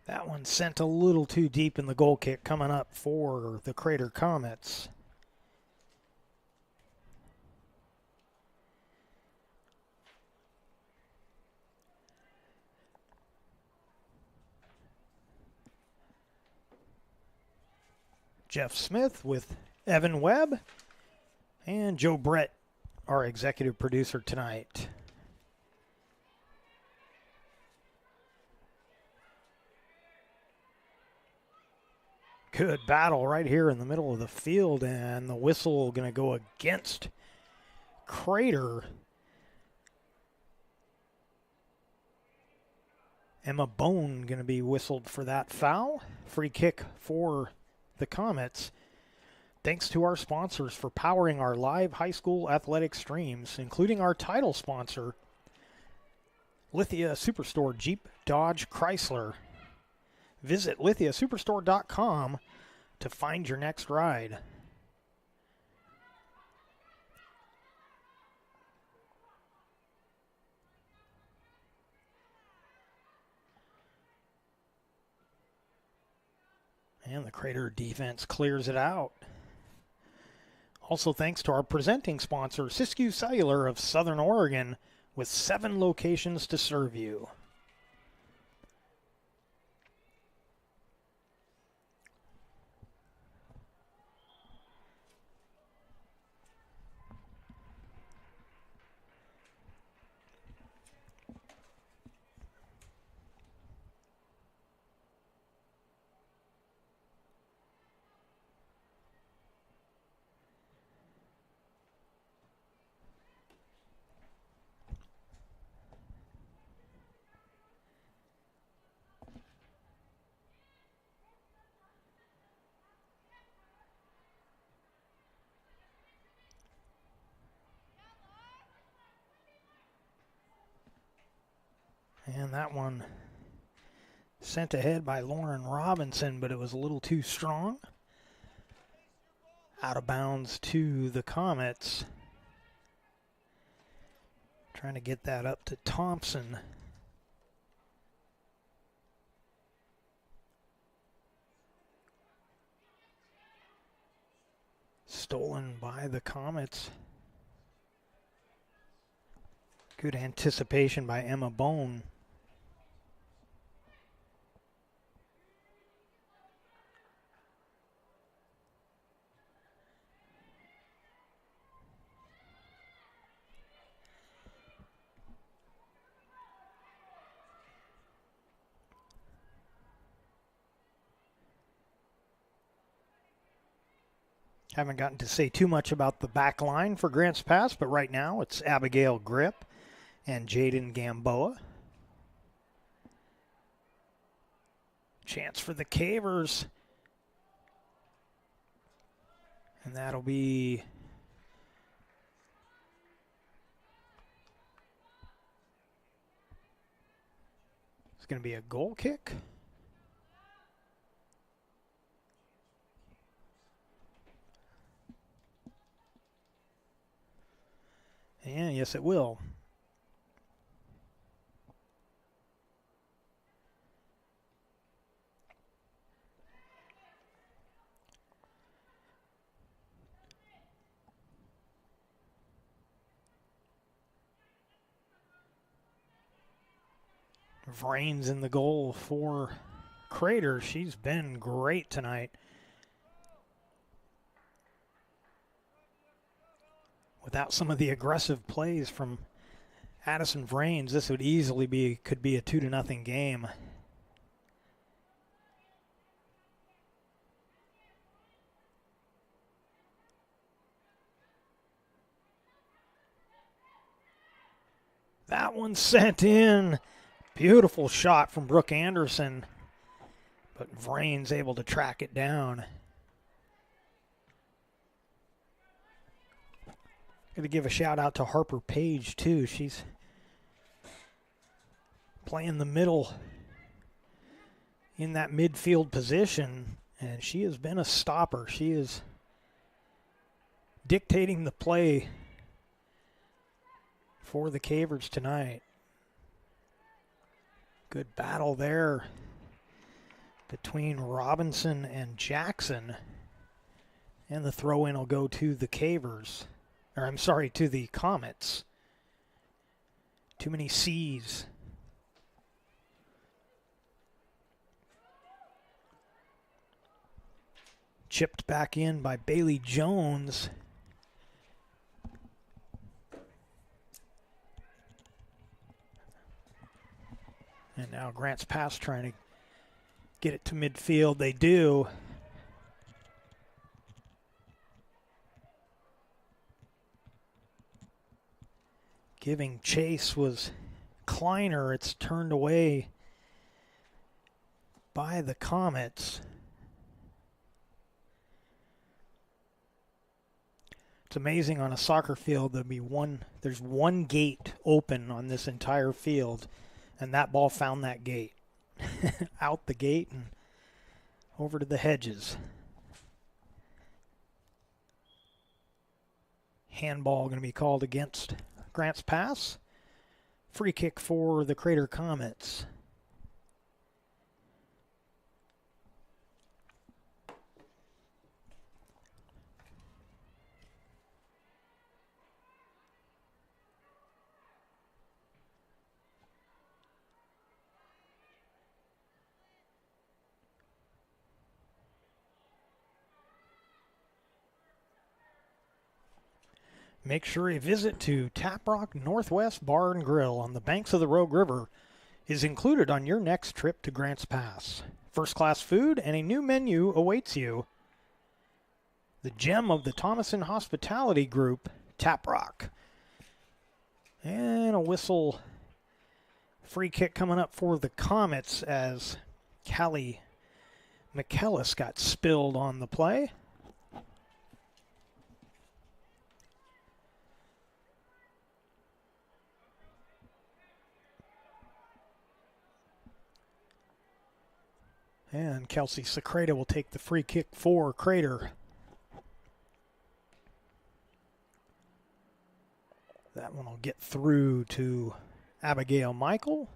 That one sent a little too deep in the goal kick coming up for the Crater Comets. Jeff Smith with Evan Webb and Joe Brett, our executive producer tonight. Good battle right here in the middle of the field, and the whistle going to go against Crater. Emma Bone going to be whistled for that foul. Free kick for the Comets. Thanks to our sponsors for powering our live high school athletic streams, including our title sponsor, Lithia Superstore Jeep Dodge Chrysler. Visit lithiasuperstore.com to find your next ride. And the Crater defense clears it out. Also thanks to our presenting sponsor, Siskiyou Cellular of Southern Oregon, with 7 locations to serve you. And that one sent ahead by Lauren Robinson, but it was a little too strong. Out of bounds to the Comets. Trying to get that up to Thompson. Stolen by the Comets. Good anticipation by Emma Bone. Haven't gotten to say too much about the back line for Grants Pass, but right now it's Abigail Grip and Jaden Gamboa. Chance for the Cavers. And that'll be it's going to be a goal kick. And yes, it will. Vrains in the goal for Crater. She's been great tonight. Without some of the aggressive plays from Addison Vrains, this would easily could be a 2-0 game. That one sent in. Beautiful shot from Brooke Anderson, but Vrains able to track it down. Got to give a shout out to Harper Page too. She's playing the middle in that midfield position, and she has been a stopper. She is dictating the play for the Cavers tonight. Good battle there between Robinson and Jackson. And the throw-in will go to the Cavers. Or I'm sorry, to the Comets. Too many C's. Chipped back in by Bailey Jones. And now Grants Pass trying to get it to midfield. They do. Giving chase was Kleiner. It's turned away by the Comets. It's amazing on a soccer field there's one gate open on this entire field, and that ball found that gate. Out the gate and over to the hedges. Handball going to be called against Grants Pass. Free kick for the Crater Comets. Make sure a visit to Tap Rock Northwest Bar and Grill on the banks of the Rogue River is included on your next trip to Grants Pass. First-class food and a new menu awaits you. The gem of the Thomason Hospitality Group, Tap Rock. And a whistle. Free kick coming up for the Comets as Callie McKellis got spilled on the play. And Kelsey Secreta will take the free kick for Crater. That one will get through to Abigail Michael.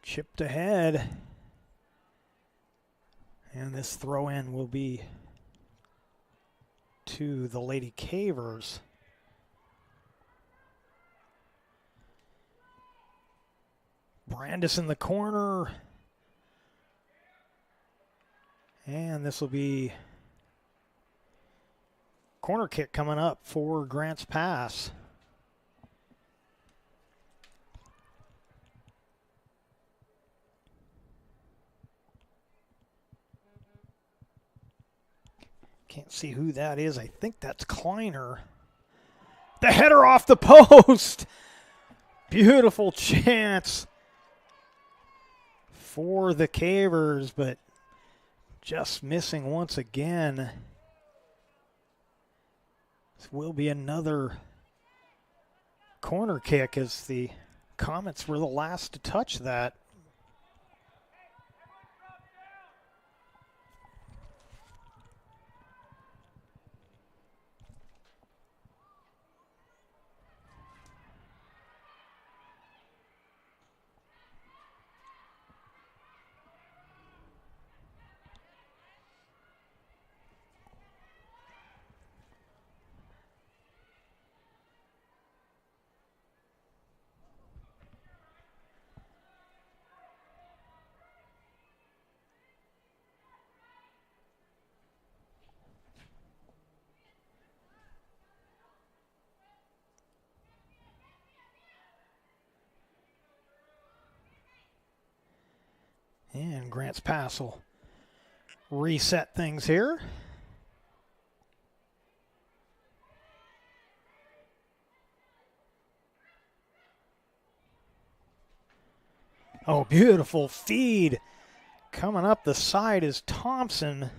Chipped ahead. And this throw-in will be to the Lady Cavers. Brandis in the corner. And this will be corner kick coming up for Grants Pass. Can't see who that is. I think that's Kleiner. The header off the post. Beautiful chance for the Cavers, but just missing once again. This will be another corner kick as the Comets were the last to touch that. And Grants Pass will reset things here. Oh, beautiful feed. Coming up the side is Thompson.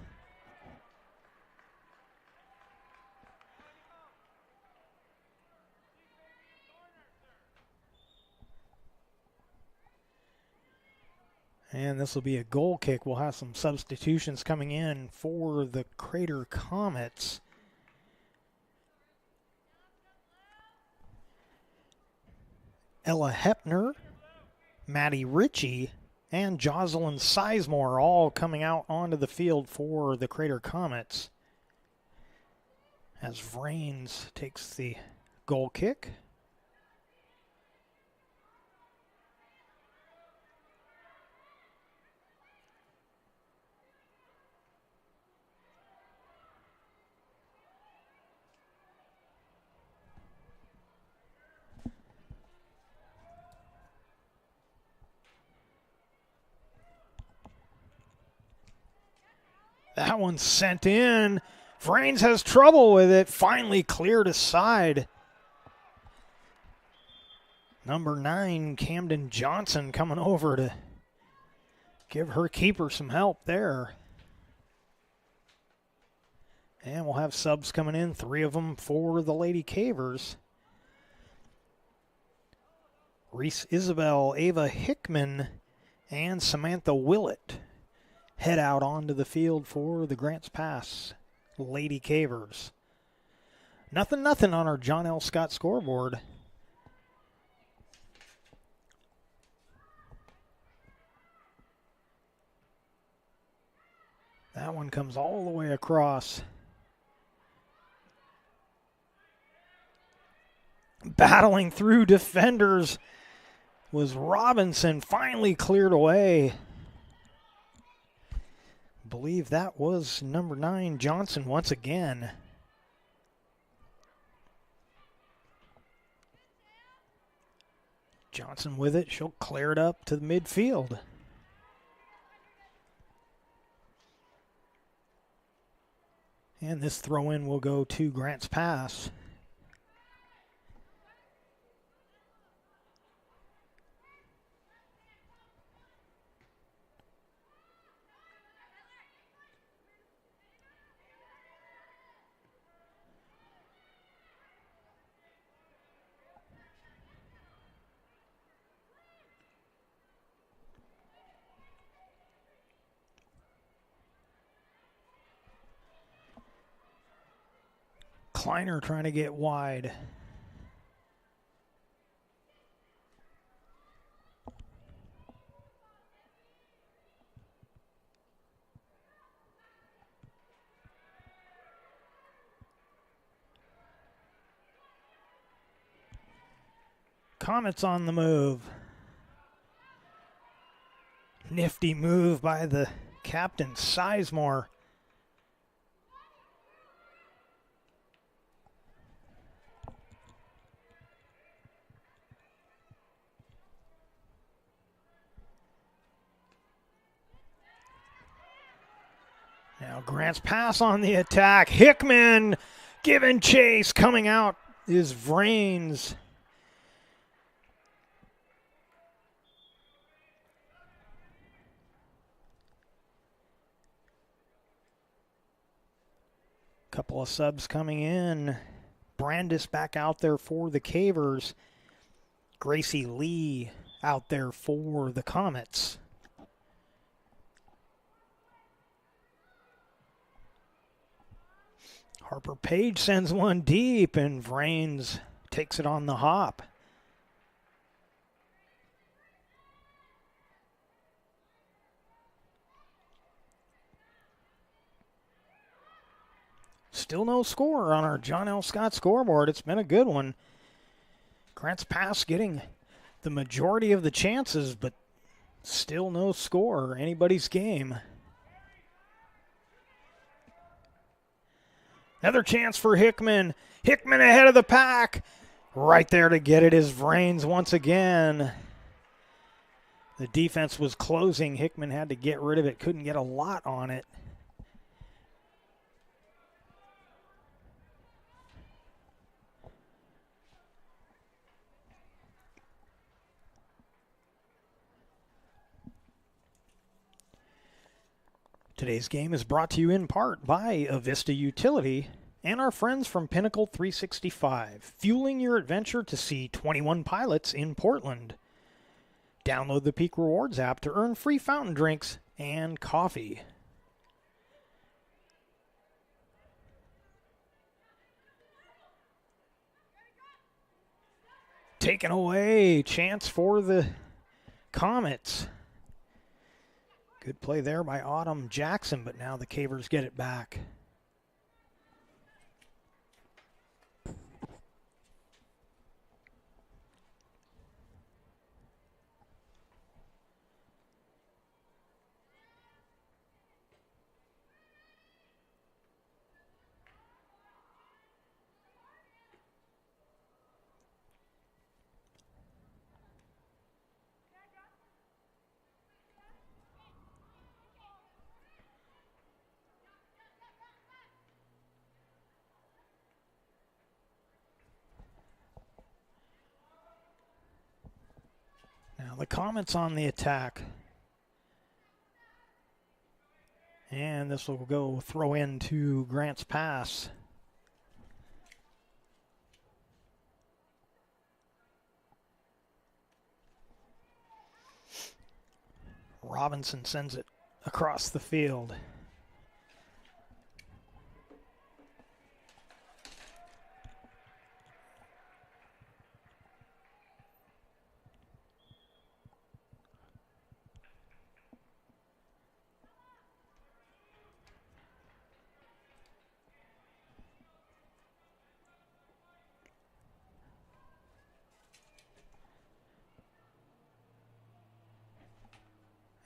And this will be a goal kick. We'll have some substitutions coming in for the Crater Comets. Ella Hepner, Maddie Ritchie, and Jocelyn Sizemore all coming out onto the field for the Crater Comets. as Vrains takes the goal kick. That one's sent in. Vrains has trouble with it. Finally cleared aside. Number 9, Camden Johnson, coming over to give her keeper some help there. And we'll have subs coming in, 3 of them for the Lady Cavers. Reese Isabel, Ava Hickman, and Samantha Willett head out onto the field for the Grants Pass Lady Cavers. 0-0 on our John L. Scott scoreboard. That one comes all the way across. Battling through defenders was Robinson, finally cleared away. I believe that was number 9, Johnson, once again. Johnson with it. She'll clear it up to the midfield. And this throw-in will go to Grants Pass. Kleiner trying to get wide. Comets on the move. Nifty move by the captain, Sizemore. Now Grants Pass on the attack. Hickman giving chase. Coming out is Vrains. Couple of subs coming in. Brandis back out there for the Cavers. Gracie Lee out there for the Comets. Harper Page sends one deep, and Vrains takes it on the hop. Still no score on our John L. Scott scoreboard. It's been a good one. Grants Pass getting the majority of the chances, but still no score. Anybody's game. Another chance for Hickman. Hickman ahead of the pack. Right there to get it is Vrains once again. The defense was closing. Hickman had to get rid of it. Couldn't get a lot on it. Today's game is brought to you in part by Avista Utility and our friends from Pinnacle 365, fueling your adventure to see 21 pilots in Portland. Download the Peak Rewards app to earn free fountain drinks and coffee. Taken away, chance for the Comets. Good play there by Autumn Jackson, but now the Cavers get it back. Comets on the attack. And this will go throw in to Grants Pass. Robinson sends it across the field.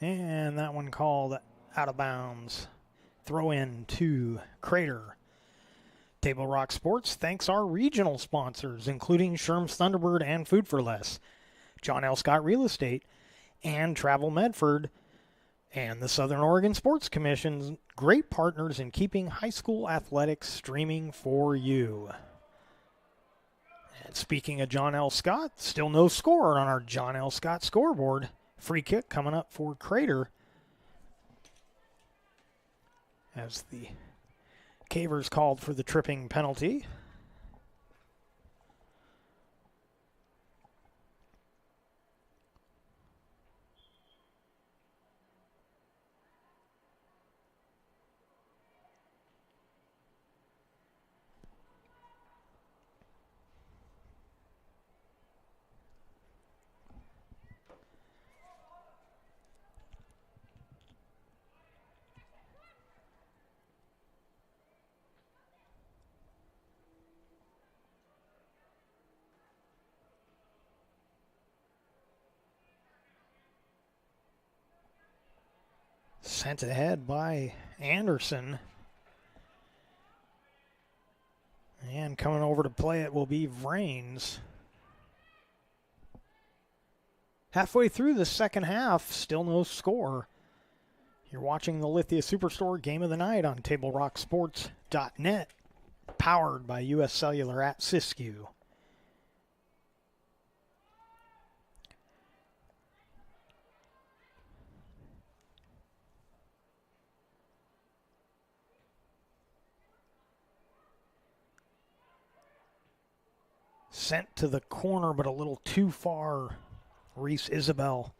And that one called out of bounds. Throw in to Crater. Table Rock Sports thanks our regional sponsors, including Sherm's Thunderbird and Food for Less, John L. Scott Real Estate, and Travel Medford, and the Southern Oregon Sports Commission, great partners in keeping high school athletics streaming for you. And speaking of John L. Scott, still no score on our John L. Scott scoreboard. Free kick coming up for Crater as the Cavers called for the tripping penalty. Sent ahead by Anderson. And coming over to play it will be Vrains. Halfway through the second half, still no score. You're watching the Lithia Superstore Game of the Night on TableRockSports.net, powered by U.S. Cellular at Siskiyou. Sent to the corner, but a little too far. Reese Isabel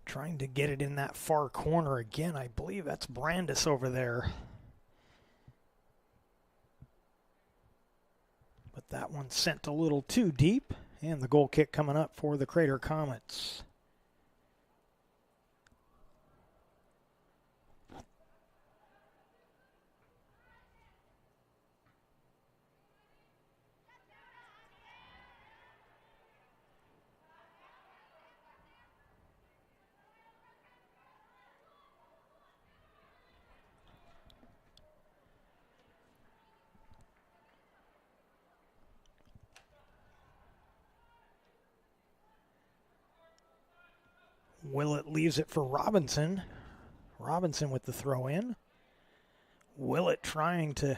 trying to get it in that far corner again. I believe that's Brandis over there. But that one sent a little too deep. And the goal kick coming up for the Crater Comets. Willett leaves it for Robinson. Robinson with the throw in. Willett trying to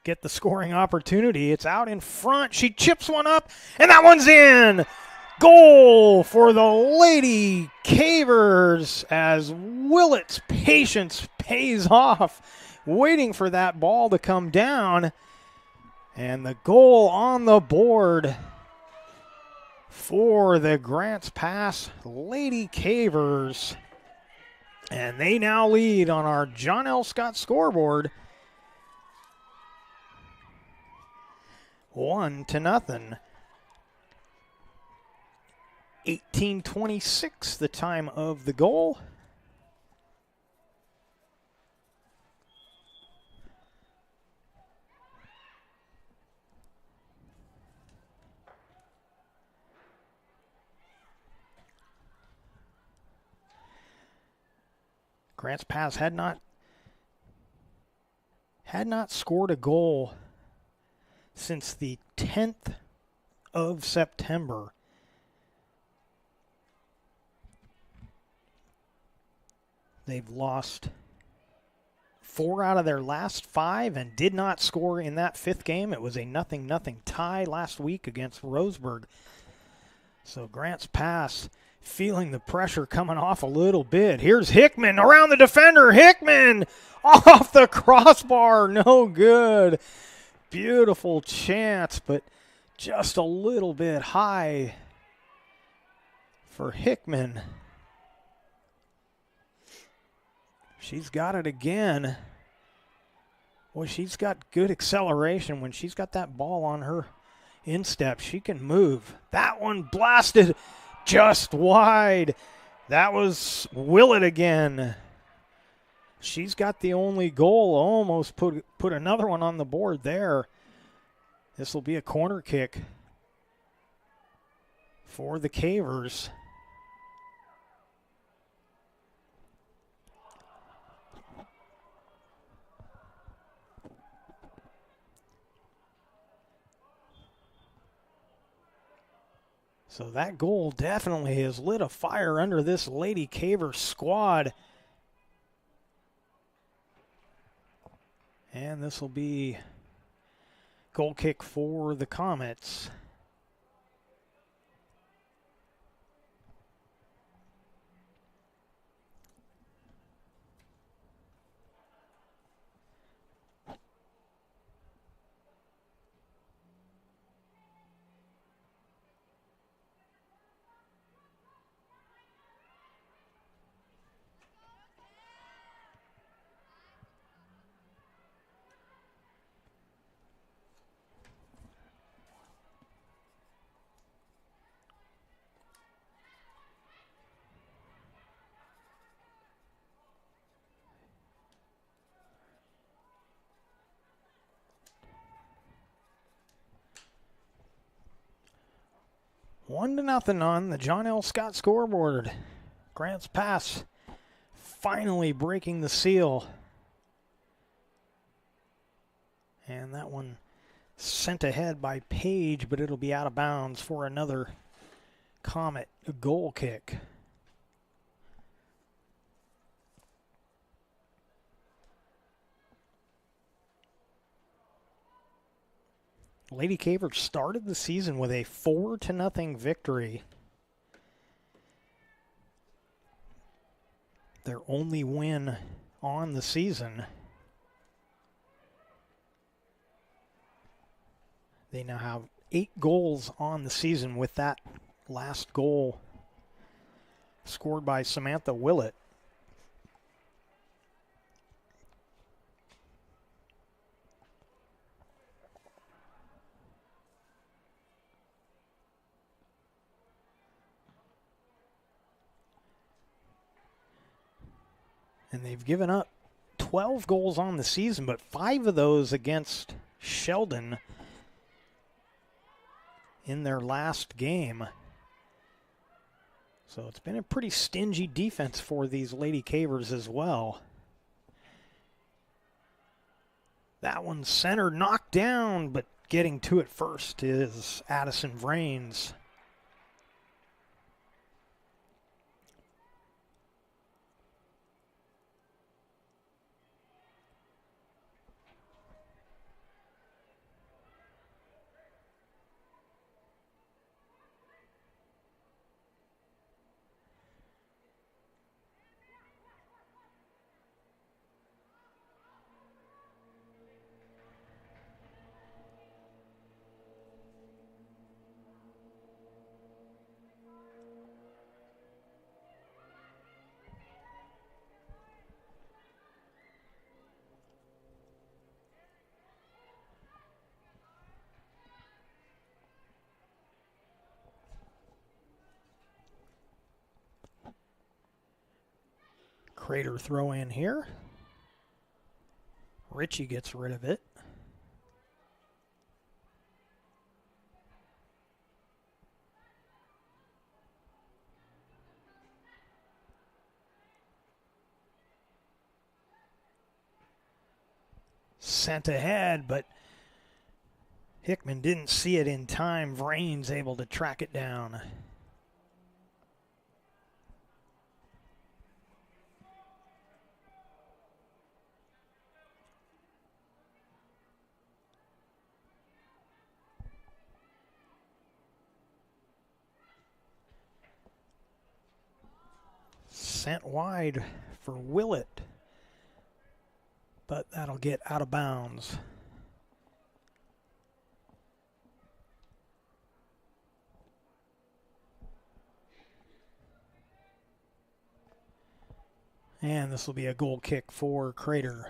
get the scoring opportunity. It's out in front. She chips one up, and that one's in. Goal for the Lady Cavers as Willett's patience pays off, waiting for that ball to come down. And the goal on the board for the Grants Pass Lady Cavers. And they now lead on our John L. Scott scoreboard 1-0. 18:26 the time of the goal. Grants Pass had not scored a goal since the 10th of September. They've lost 4 out of their last 5 and did not score in that 5th game. It was a 0-0 tie last week against Roseburg. So Grants Pass feeling the pressure coming off a little bit. Here's Hickman around the defender. Hickman off the crossbar. No good. Beautiful chance, but just a little bit high for Hickman. She's got it again. Boy, she's got good acceleration. When she's got that ball on her instep, she can move. That one blasted just wide. That was Willett again. She's got the only goal. Almost put another one on the board there. This will be a corner kick for the Cavers. So that goal definitely has lit a fire under this Lady Caver squad. And this will be goal kick for the Comets. One to nothing on the John L. Scott scoreboard. Grants Pass finally breaking the seal. And that one sent ahead by Page, but it'll be out of bounds for another Comet goal kick. Lady Caver started the season with a 4-0 victory. Their only win on the season. They now have 8 goals on the season, with that last goal scored by Samantha Willett. And they've given up 12 goals on the season, but 5 of those against Sheldon in their last game. So it's been a pretty stingy defense for these Lady Cavers as well. That one's centered, knocked down, but getting to it first is Addison Vrains. Crater throw in here. Ritchie gets rid of it. Sent ahead, but Hickman didn't see it in time. Vrains able to track it down. sent wide for Willett, but that'll get out of bounds. And this will be a goal kick for Crater.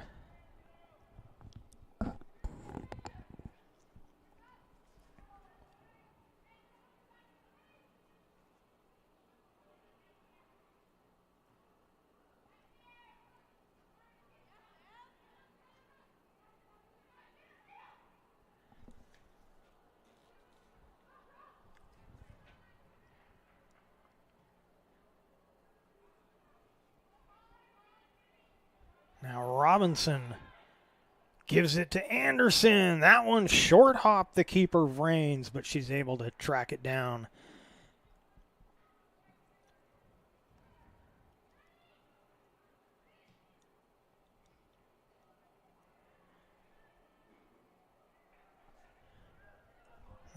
Now Robinson gives it to Anderson. That one short hopped the keeper Vrains, but she's able to track it down.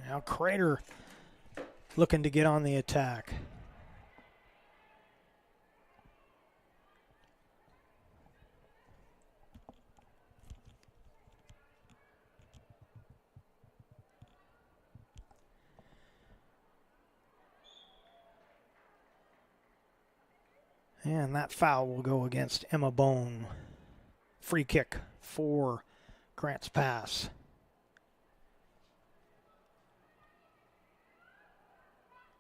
Now Crater looking to get on the attack. And that foul will go against Emma Bone. Free kick for Grants Pass.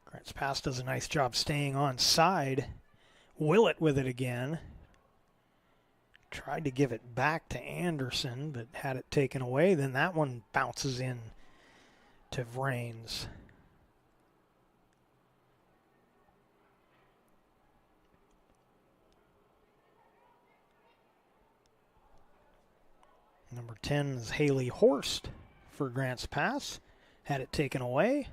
Grants Pass does a nice job staying on side. Willett with it again. Tried to give it back to Anderson, but had it taken away. Then that one bounces in to Vrains. Number 10 is Haley Horst for Grants Pass. Had it taken away.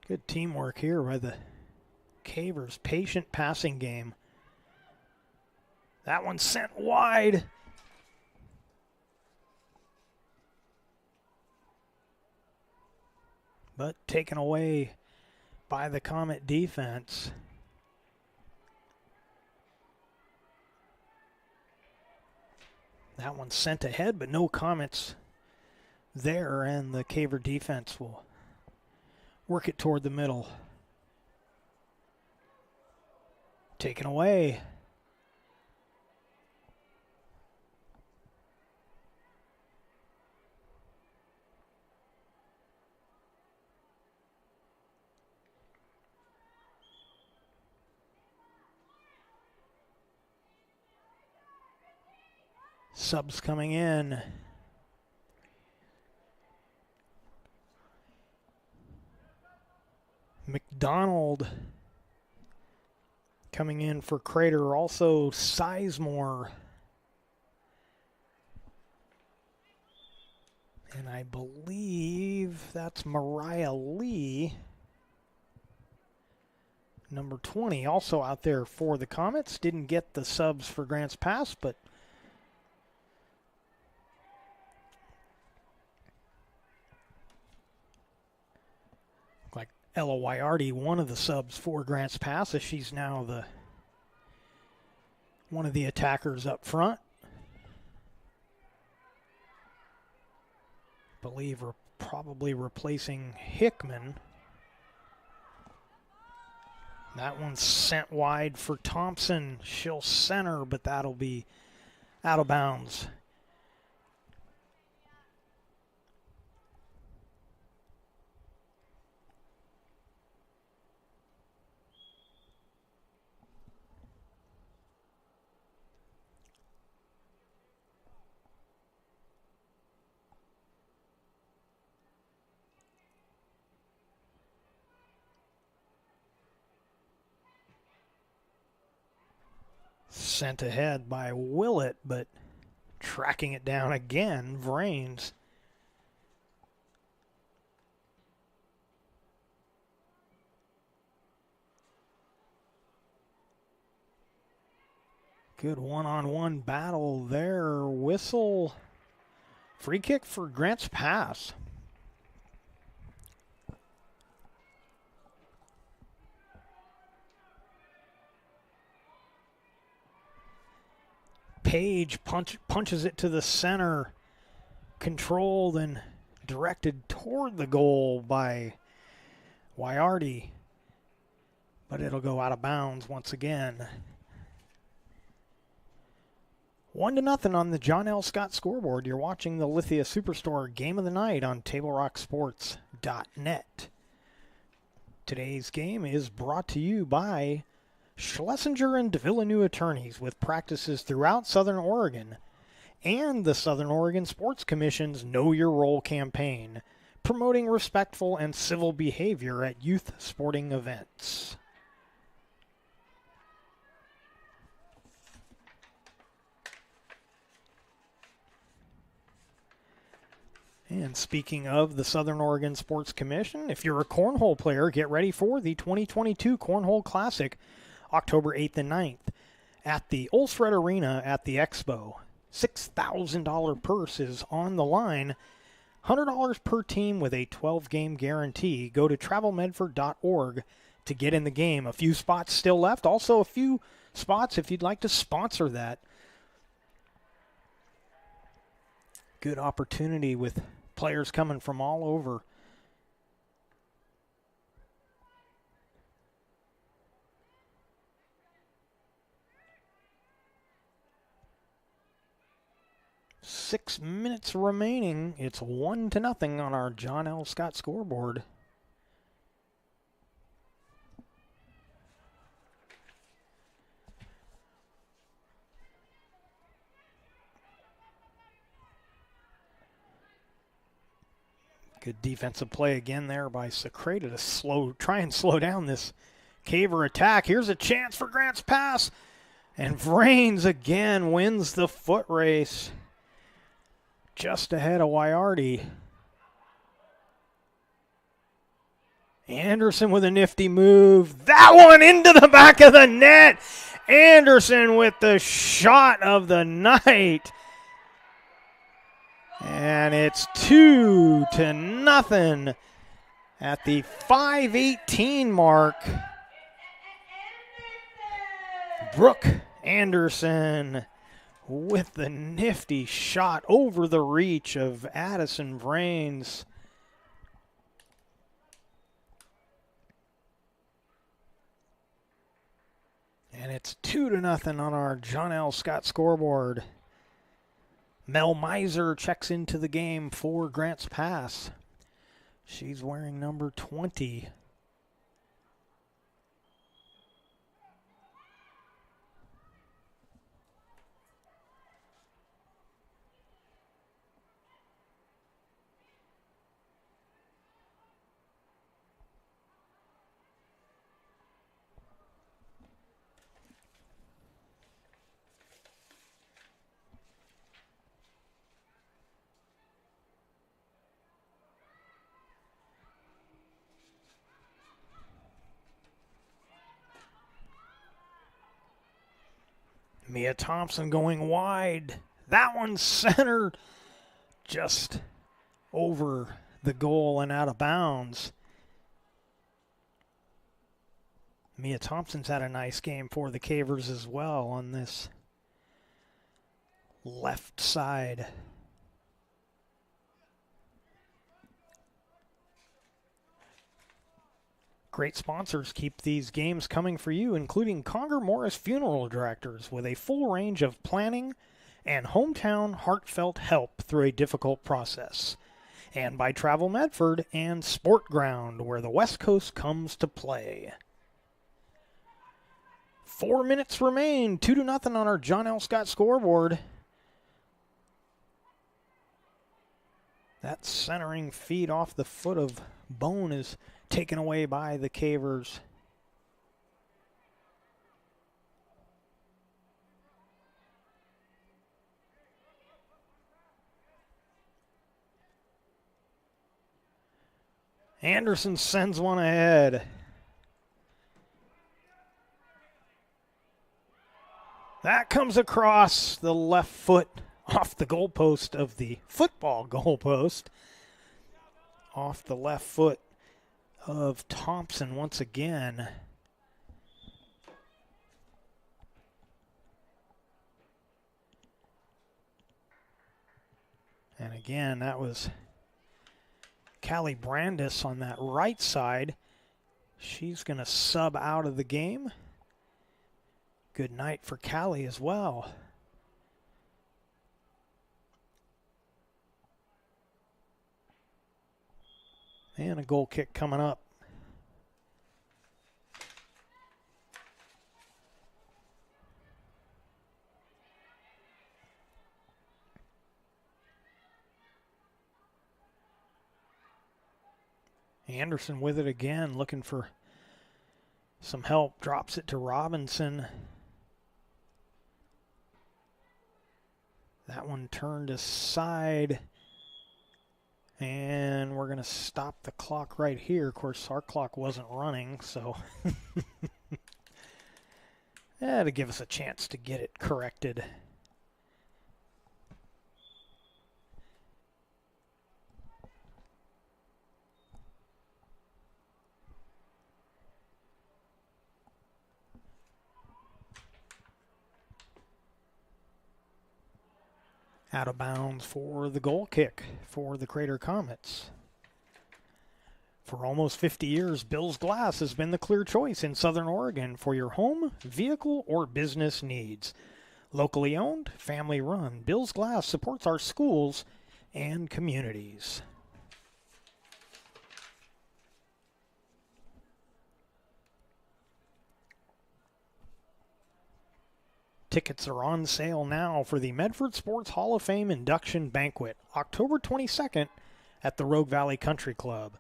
Good teamwork here by the Cavers. Patient passing game. That one sent wide. But taken away by the Comet defense. That one sent ahead, but no Comets there, and the Caver defense will work it toward the middle. Taken away. Subs coming in. McDonald coming in for Crater. Also Sizemore. And I believe that's Mariah Lee. Number 20 also out there for the Comets. Didn't get the subs for Grants Pass, but like Ella Wyardi, one of the subs for Grants Pass, as she's now one of the attackers up front. Believe we're probably replacing Hickman. That one's sent wide for Thompson. She'll center, but that'll be out of bounds. Sent ahead by Willett, but tracking it down again, Vrains. Good one-on-one battle there. Whistle. Free kick for Grants Pass. Page punches it to the center. Controlled and directed toward the goal by Wyardi. But it'll go out of bounds once again. 1-0 on the John L. Scott scoreboard. You're watching the Lithia Superstore Game of the Night on TableRockSports.net. Today's game is brought to you by Schlesinger and Villeneuve Attorneys, with practices throughout Southern Oregon, and the Southern Oregon Sports Commission's Know Your Role campaign, promoting respectful and civil behavior at youth sporting events. And speaking of the Southern Oregon Sports Commission, if you're a cornhole player, get ready for the 2022 Cornhole Classic, October 8th and 9th, at the Olsred Arena at the Expo. $6,000 purse is on the line. $100 per team with a 12-game guarantee. Go to travelmedford.org to get in the game. A few spots still left. Also a few spots if you'd like to sponsor that. Good opportunity with players coming from all over. Six minutes remaining. It's 1-0 on our John L. Scott scoreboard. Good defensive play again there by Secreta to try and slow down this Caver attack. Here's a chance for Grants Pass. And Vrains again wins the foot race. Just ahead of Wyardi. Anderson with a nifty move. That one into the back of the net. Anderson with the shot of the night. And it's 2-0 at the 5:18 mark. Brooke Anderson with the nifty shot over the reach of Addison Vrains. And it's 2-0 on our John L. Scott scoreboard. Mel Miser checks into the game for Grants Pass. She's wearing number 20. Mia Thompson going wide. That one's centered just over the goal and out of bounds. Mia Thompson's had a nice game for the Cavers as well on this left side. Great sponsors keep these games coming for you, including Conger Morris Funeral Directors, with a full range of planning and hometown heartfelt help through a difficult process. And by Travel Medford and Sport Ground, where the West Coast comes to play. 4 minutes remain, 2-0 on our John L. Scott scoreboard. That centering feed off the foot of Bone is taken away by the Cavers. Anderson sends one ahead. That comes across the left foot off the goalpost of the football goalpost. Off the left foot of Thompson once again. And again, that was Callie Brandis on that right side. She's going to sub out of the game. Good night for Callie as well. And a goal kick coming up. Anderson with it again, looking for some help. Drops it to Robinson. That one turned aside. And we're going to stop the clock right here. Of course, our clock wasn't running, so to give us a chance to get it corrected. Out of bounds for the goal kick for the Crater Comets. For almost 50 years, Bill's Glass has been the clear choice in Southern Oregon for your home, vehicle, or business needs. Locally owned, family run, Bill's Glass supports our schools and communities. Tickets are on sale now for the Medford Sports Hall of Fame Induction Banquet, October 22nd at the Rogue Valley Country Club.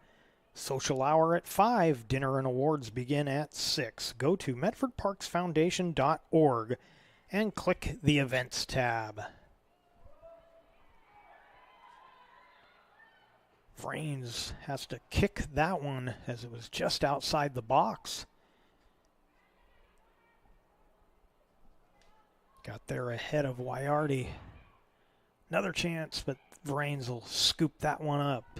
Social hour at 5, dinner and awards begin at 6. Go to medfordparksfoundation.org and click the Events tab. Vrains has to kick that one as it was just outside the box. Got there ahead of Wyardi. Another chance, but Vrains will scoop that one up.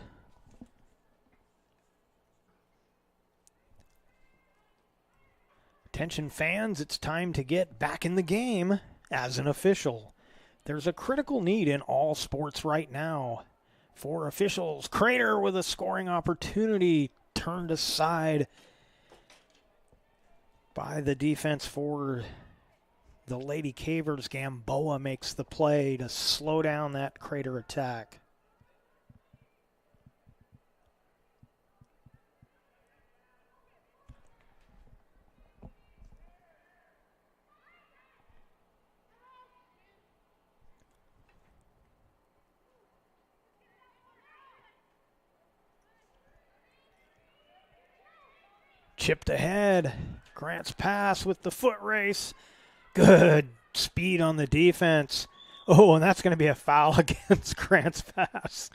Attention fans, it's time to get back in the game as an official. There's a critical need in all sports right now. For officials, Crater with a scoring opportunity turned aside by the defense forward. The Lady Cavers. Gamboa makes the play to slow down that Crater attack. Chipped ahead. Grant's pass with the foot race. Good speed on the defense. Oh, and that's going to be a foul against Grant's pass.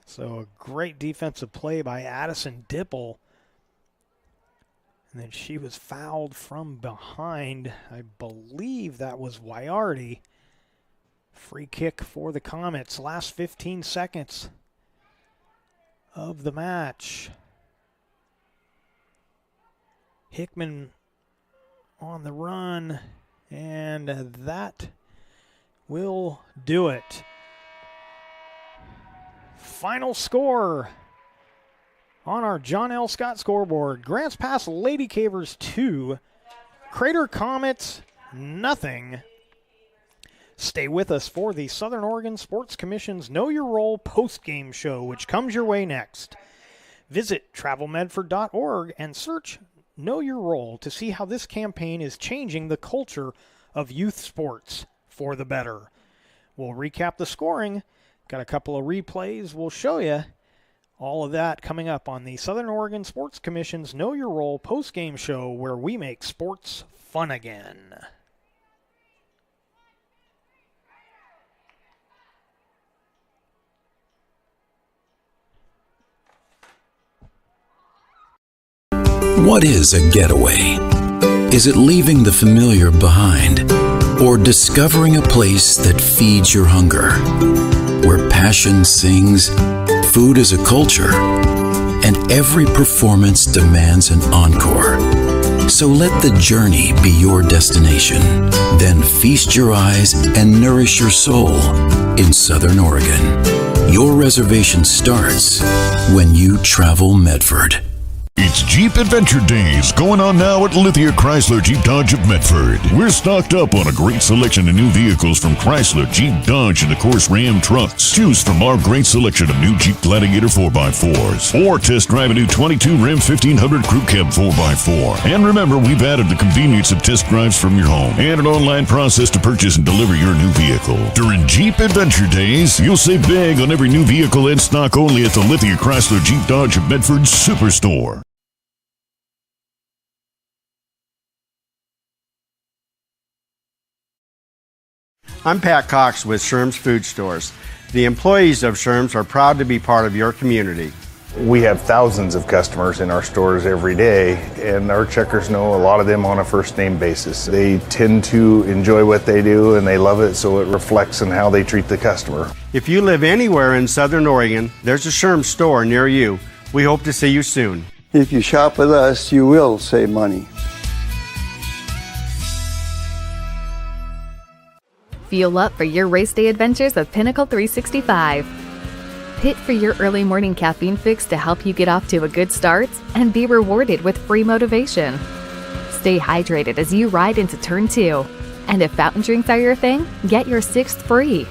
So a great defensive play by Addison Dipple. And then she was fouled from behind. I believe that was Wyardi. Free kick for the Comets. Last 15 seconds of the match. Hickman on the run. And that will do it. Final score on our John L. Scott scoreboard. Grants Pass Lady Cavers 2, Crater Comets nothing. Stay with us for the Southern Oregon Sports Commission's Know Your Role post-game show, which comes your way next. Visit travelmedford.org and search Know Your Role to see how this campaign is changing the culture of youth sports for the better. We'll recap the scoring. Got a couple of replays we'll show you. All of that coming up on the Southern Oregon Sports Commission's Know Your Role post-game show, where we make sports fun again. What is a getaway? Is it leaving the familiar behind? or discovering a place that feeds your hunger, where passion sings, food is a culture, and every performance demands an encore. So let the journey be your destination. Then feast your eyes and nourish your soul in Southern Oregon. Your reservation starts when you travel Medford. It's Jeep Adventure Days going on now at Lithia Chrysler Jeep Dodge of Medford. We're stocked up on a great selection of new vehicles from Chrysler, Jeep, Dodge, and of course Ram trucks. Choose from our great selection of new Jeep Gladiator 4x4s or test drive a new 22 Ram 1500 Crew Cab 4x4. And remember, we've added the convenience of test drives from your home and an online process to purchase and deliver your new vehicle. During Jeep Adventure Days, you'll save big on every new vehicle in stock only at the Lithia Chrysler Jeep Dodge of Medford Superstore. I'm Pat Cox with Sherm's Food Stores. The employees of Sherm's are proud to be part of your community. We have thousands of customers in our stores every day, and our checkers know a lot of them on a first name basis. They tend to enjoy what they do and they love it, so it reflects in how they treat the customer. If you live anywhere in Southern Oregon, there's a Sherm's store near you. We hope to see you soon. If you shop with us, you will save money. Fuel up for your race day adventures with Pinnacle 365. Pit for your early morning caffeine fix to help you get off to a good start and be rewarded with free motivation. Stay hydrated as you ride into Turn 2. And if fountain drinks are your thing, get your 6th free.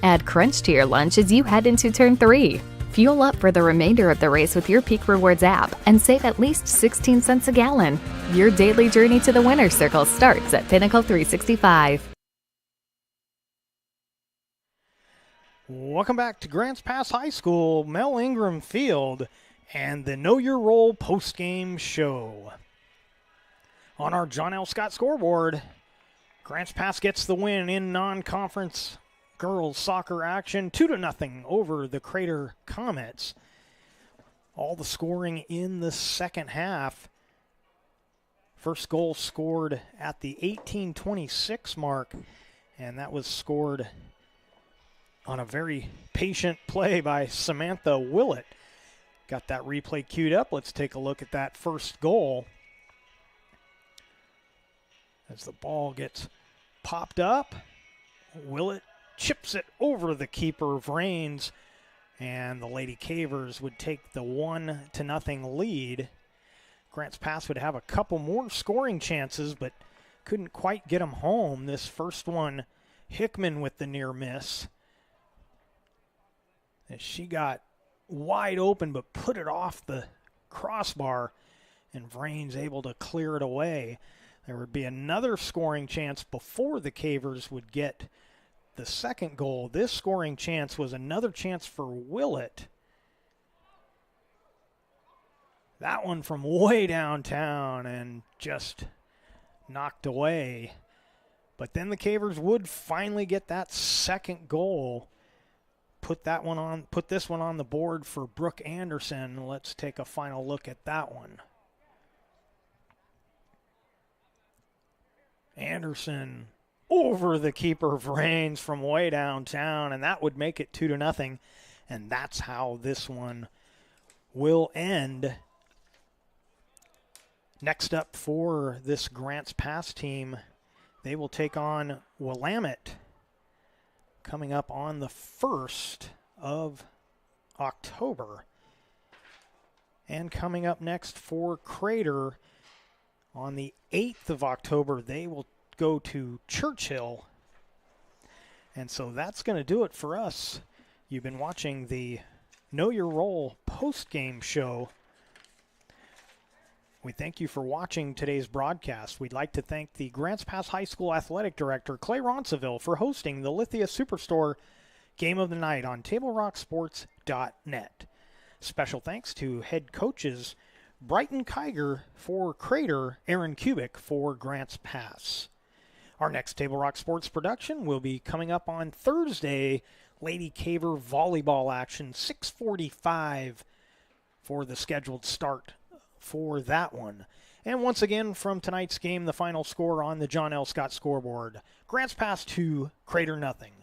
Add Crunch to your lunch as you head into Turn 3. Fuel up for the remainder of the race with your Peak Rewards app and save at least 16 cents a gallon. Your daily journey to the winner's circle starts at Pinnacle 365. Welcome back to Grants Pass High School, Mel Ingram Field, and the Know Your Role postgame show. On our John L. Scott scoreboard, Grants Pass gets the win in non-conference girls soccer action, 2-0 over the Crater Comets. All the scoring in the second half. First goal scored at the 18:26 mark, and that was scored on a very patient play by Samantha Willett. Got that replay queued up. Let's take a look at that first goal. As the ball gets popped up, Willett chips it over the keeper, Vrains, and the Lady Cavers would take the 1-0 lead. Grants Pass would have a couple more scoring chances, but couldn't quite get them home. This first one, Hickman with the near miss. And she got wide open but put it off the crossbar, and Vrains able to clear it away. There would be another scoring chance before the Cavers would get the second goal. This scoring chance was another chance for Willett. That one from way downtown and just knocked away. But then the Cavers would finally get that second goal. Put this one on the board for Brooke Anderson. Let's take a final look at that one. Anderson over the keeper, Vrains, from way downtown, and that would make it 2-0. And that's how this one will end. Next up for this Grants Pass team, they will take on Willamette coming up on the 1st of October. And coming up next for Crater on the 8th of October, they will go to Churchill. And so that's going to do it for us. You've been watching the Know Your Role post-game show. We thank you for watching today's broadcast. We'd like to thank the Grants Pass High School Athletic Director, Clay Ronceville, for hosting the Lithia Superstore Game of the Night on TableRockSports.net. Special thanks to head coaches Brighton Kiger for Crater, Aaron Kubik for Grants Pass. Our next Table Rock Sports production will be coming up on Thursday. Lady Caver volleyball action, 6:45 for the scheduled start for that one. And once again, from tonight's game, the final score on the John L. Scott scoreboard: Grants Pass 2, Crater nothing.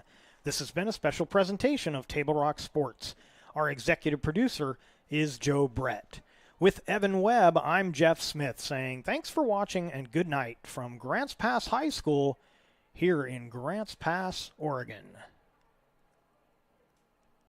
This has been a special presentation of Table Rock Sports. Our executive producer is Joe Brett. With Evan Webb, I'm Jeff Smith saying thanks for watching and good night from Grants Pass High School here in Grants Pass, Oregon.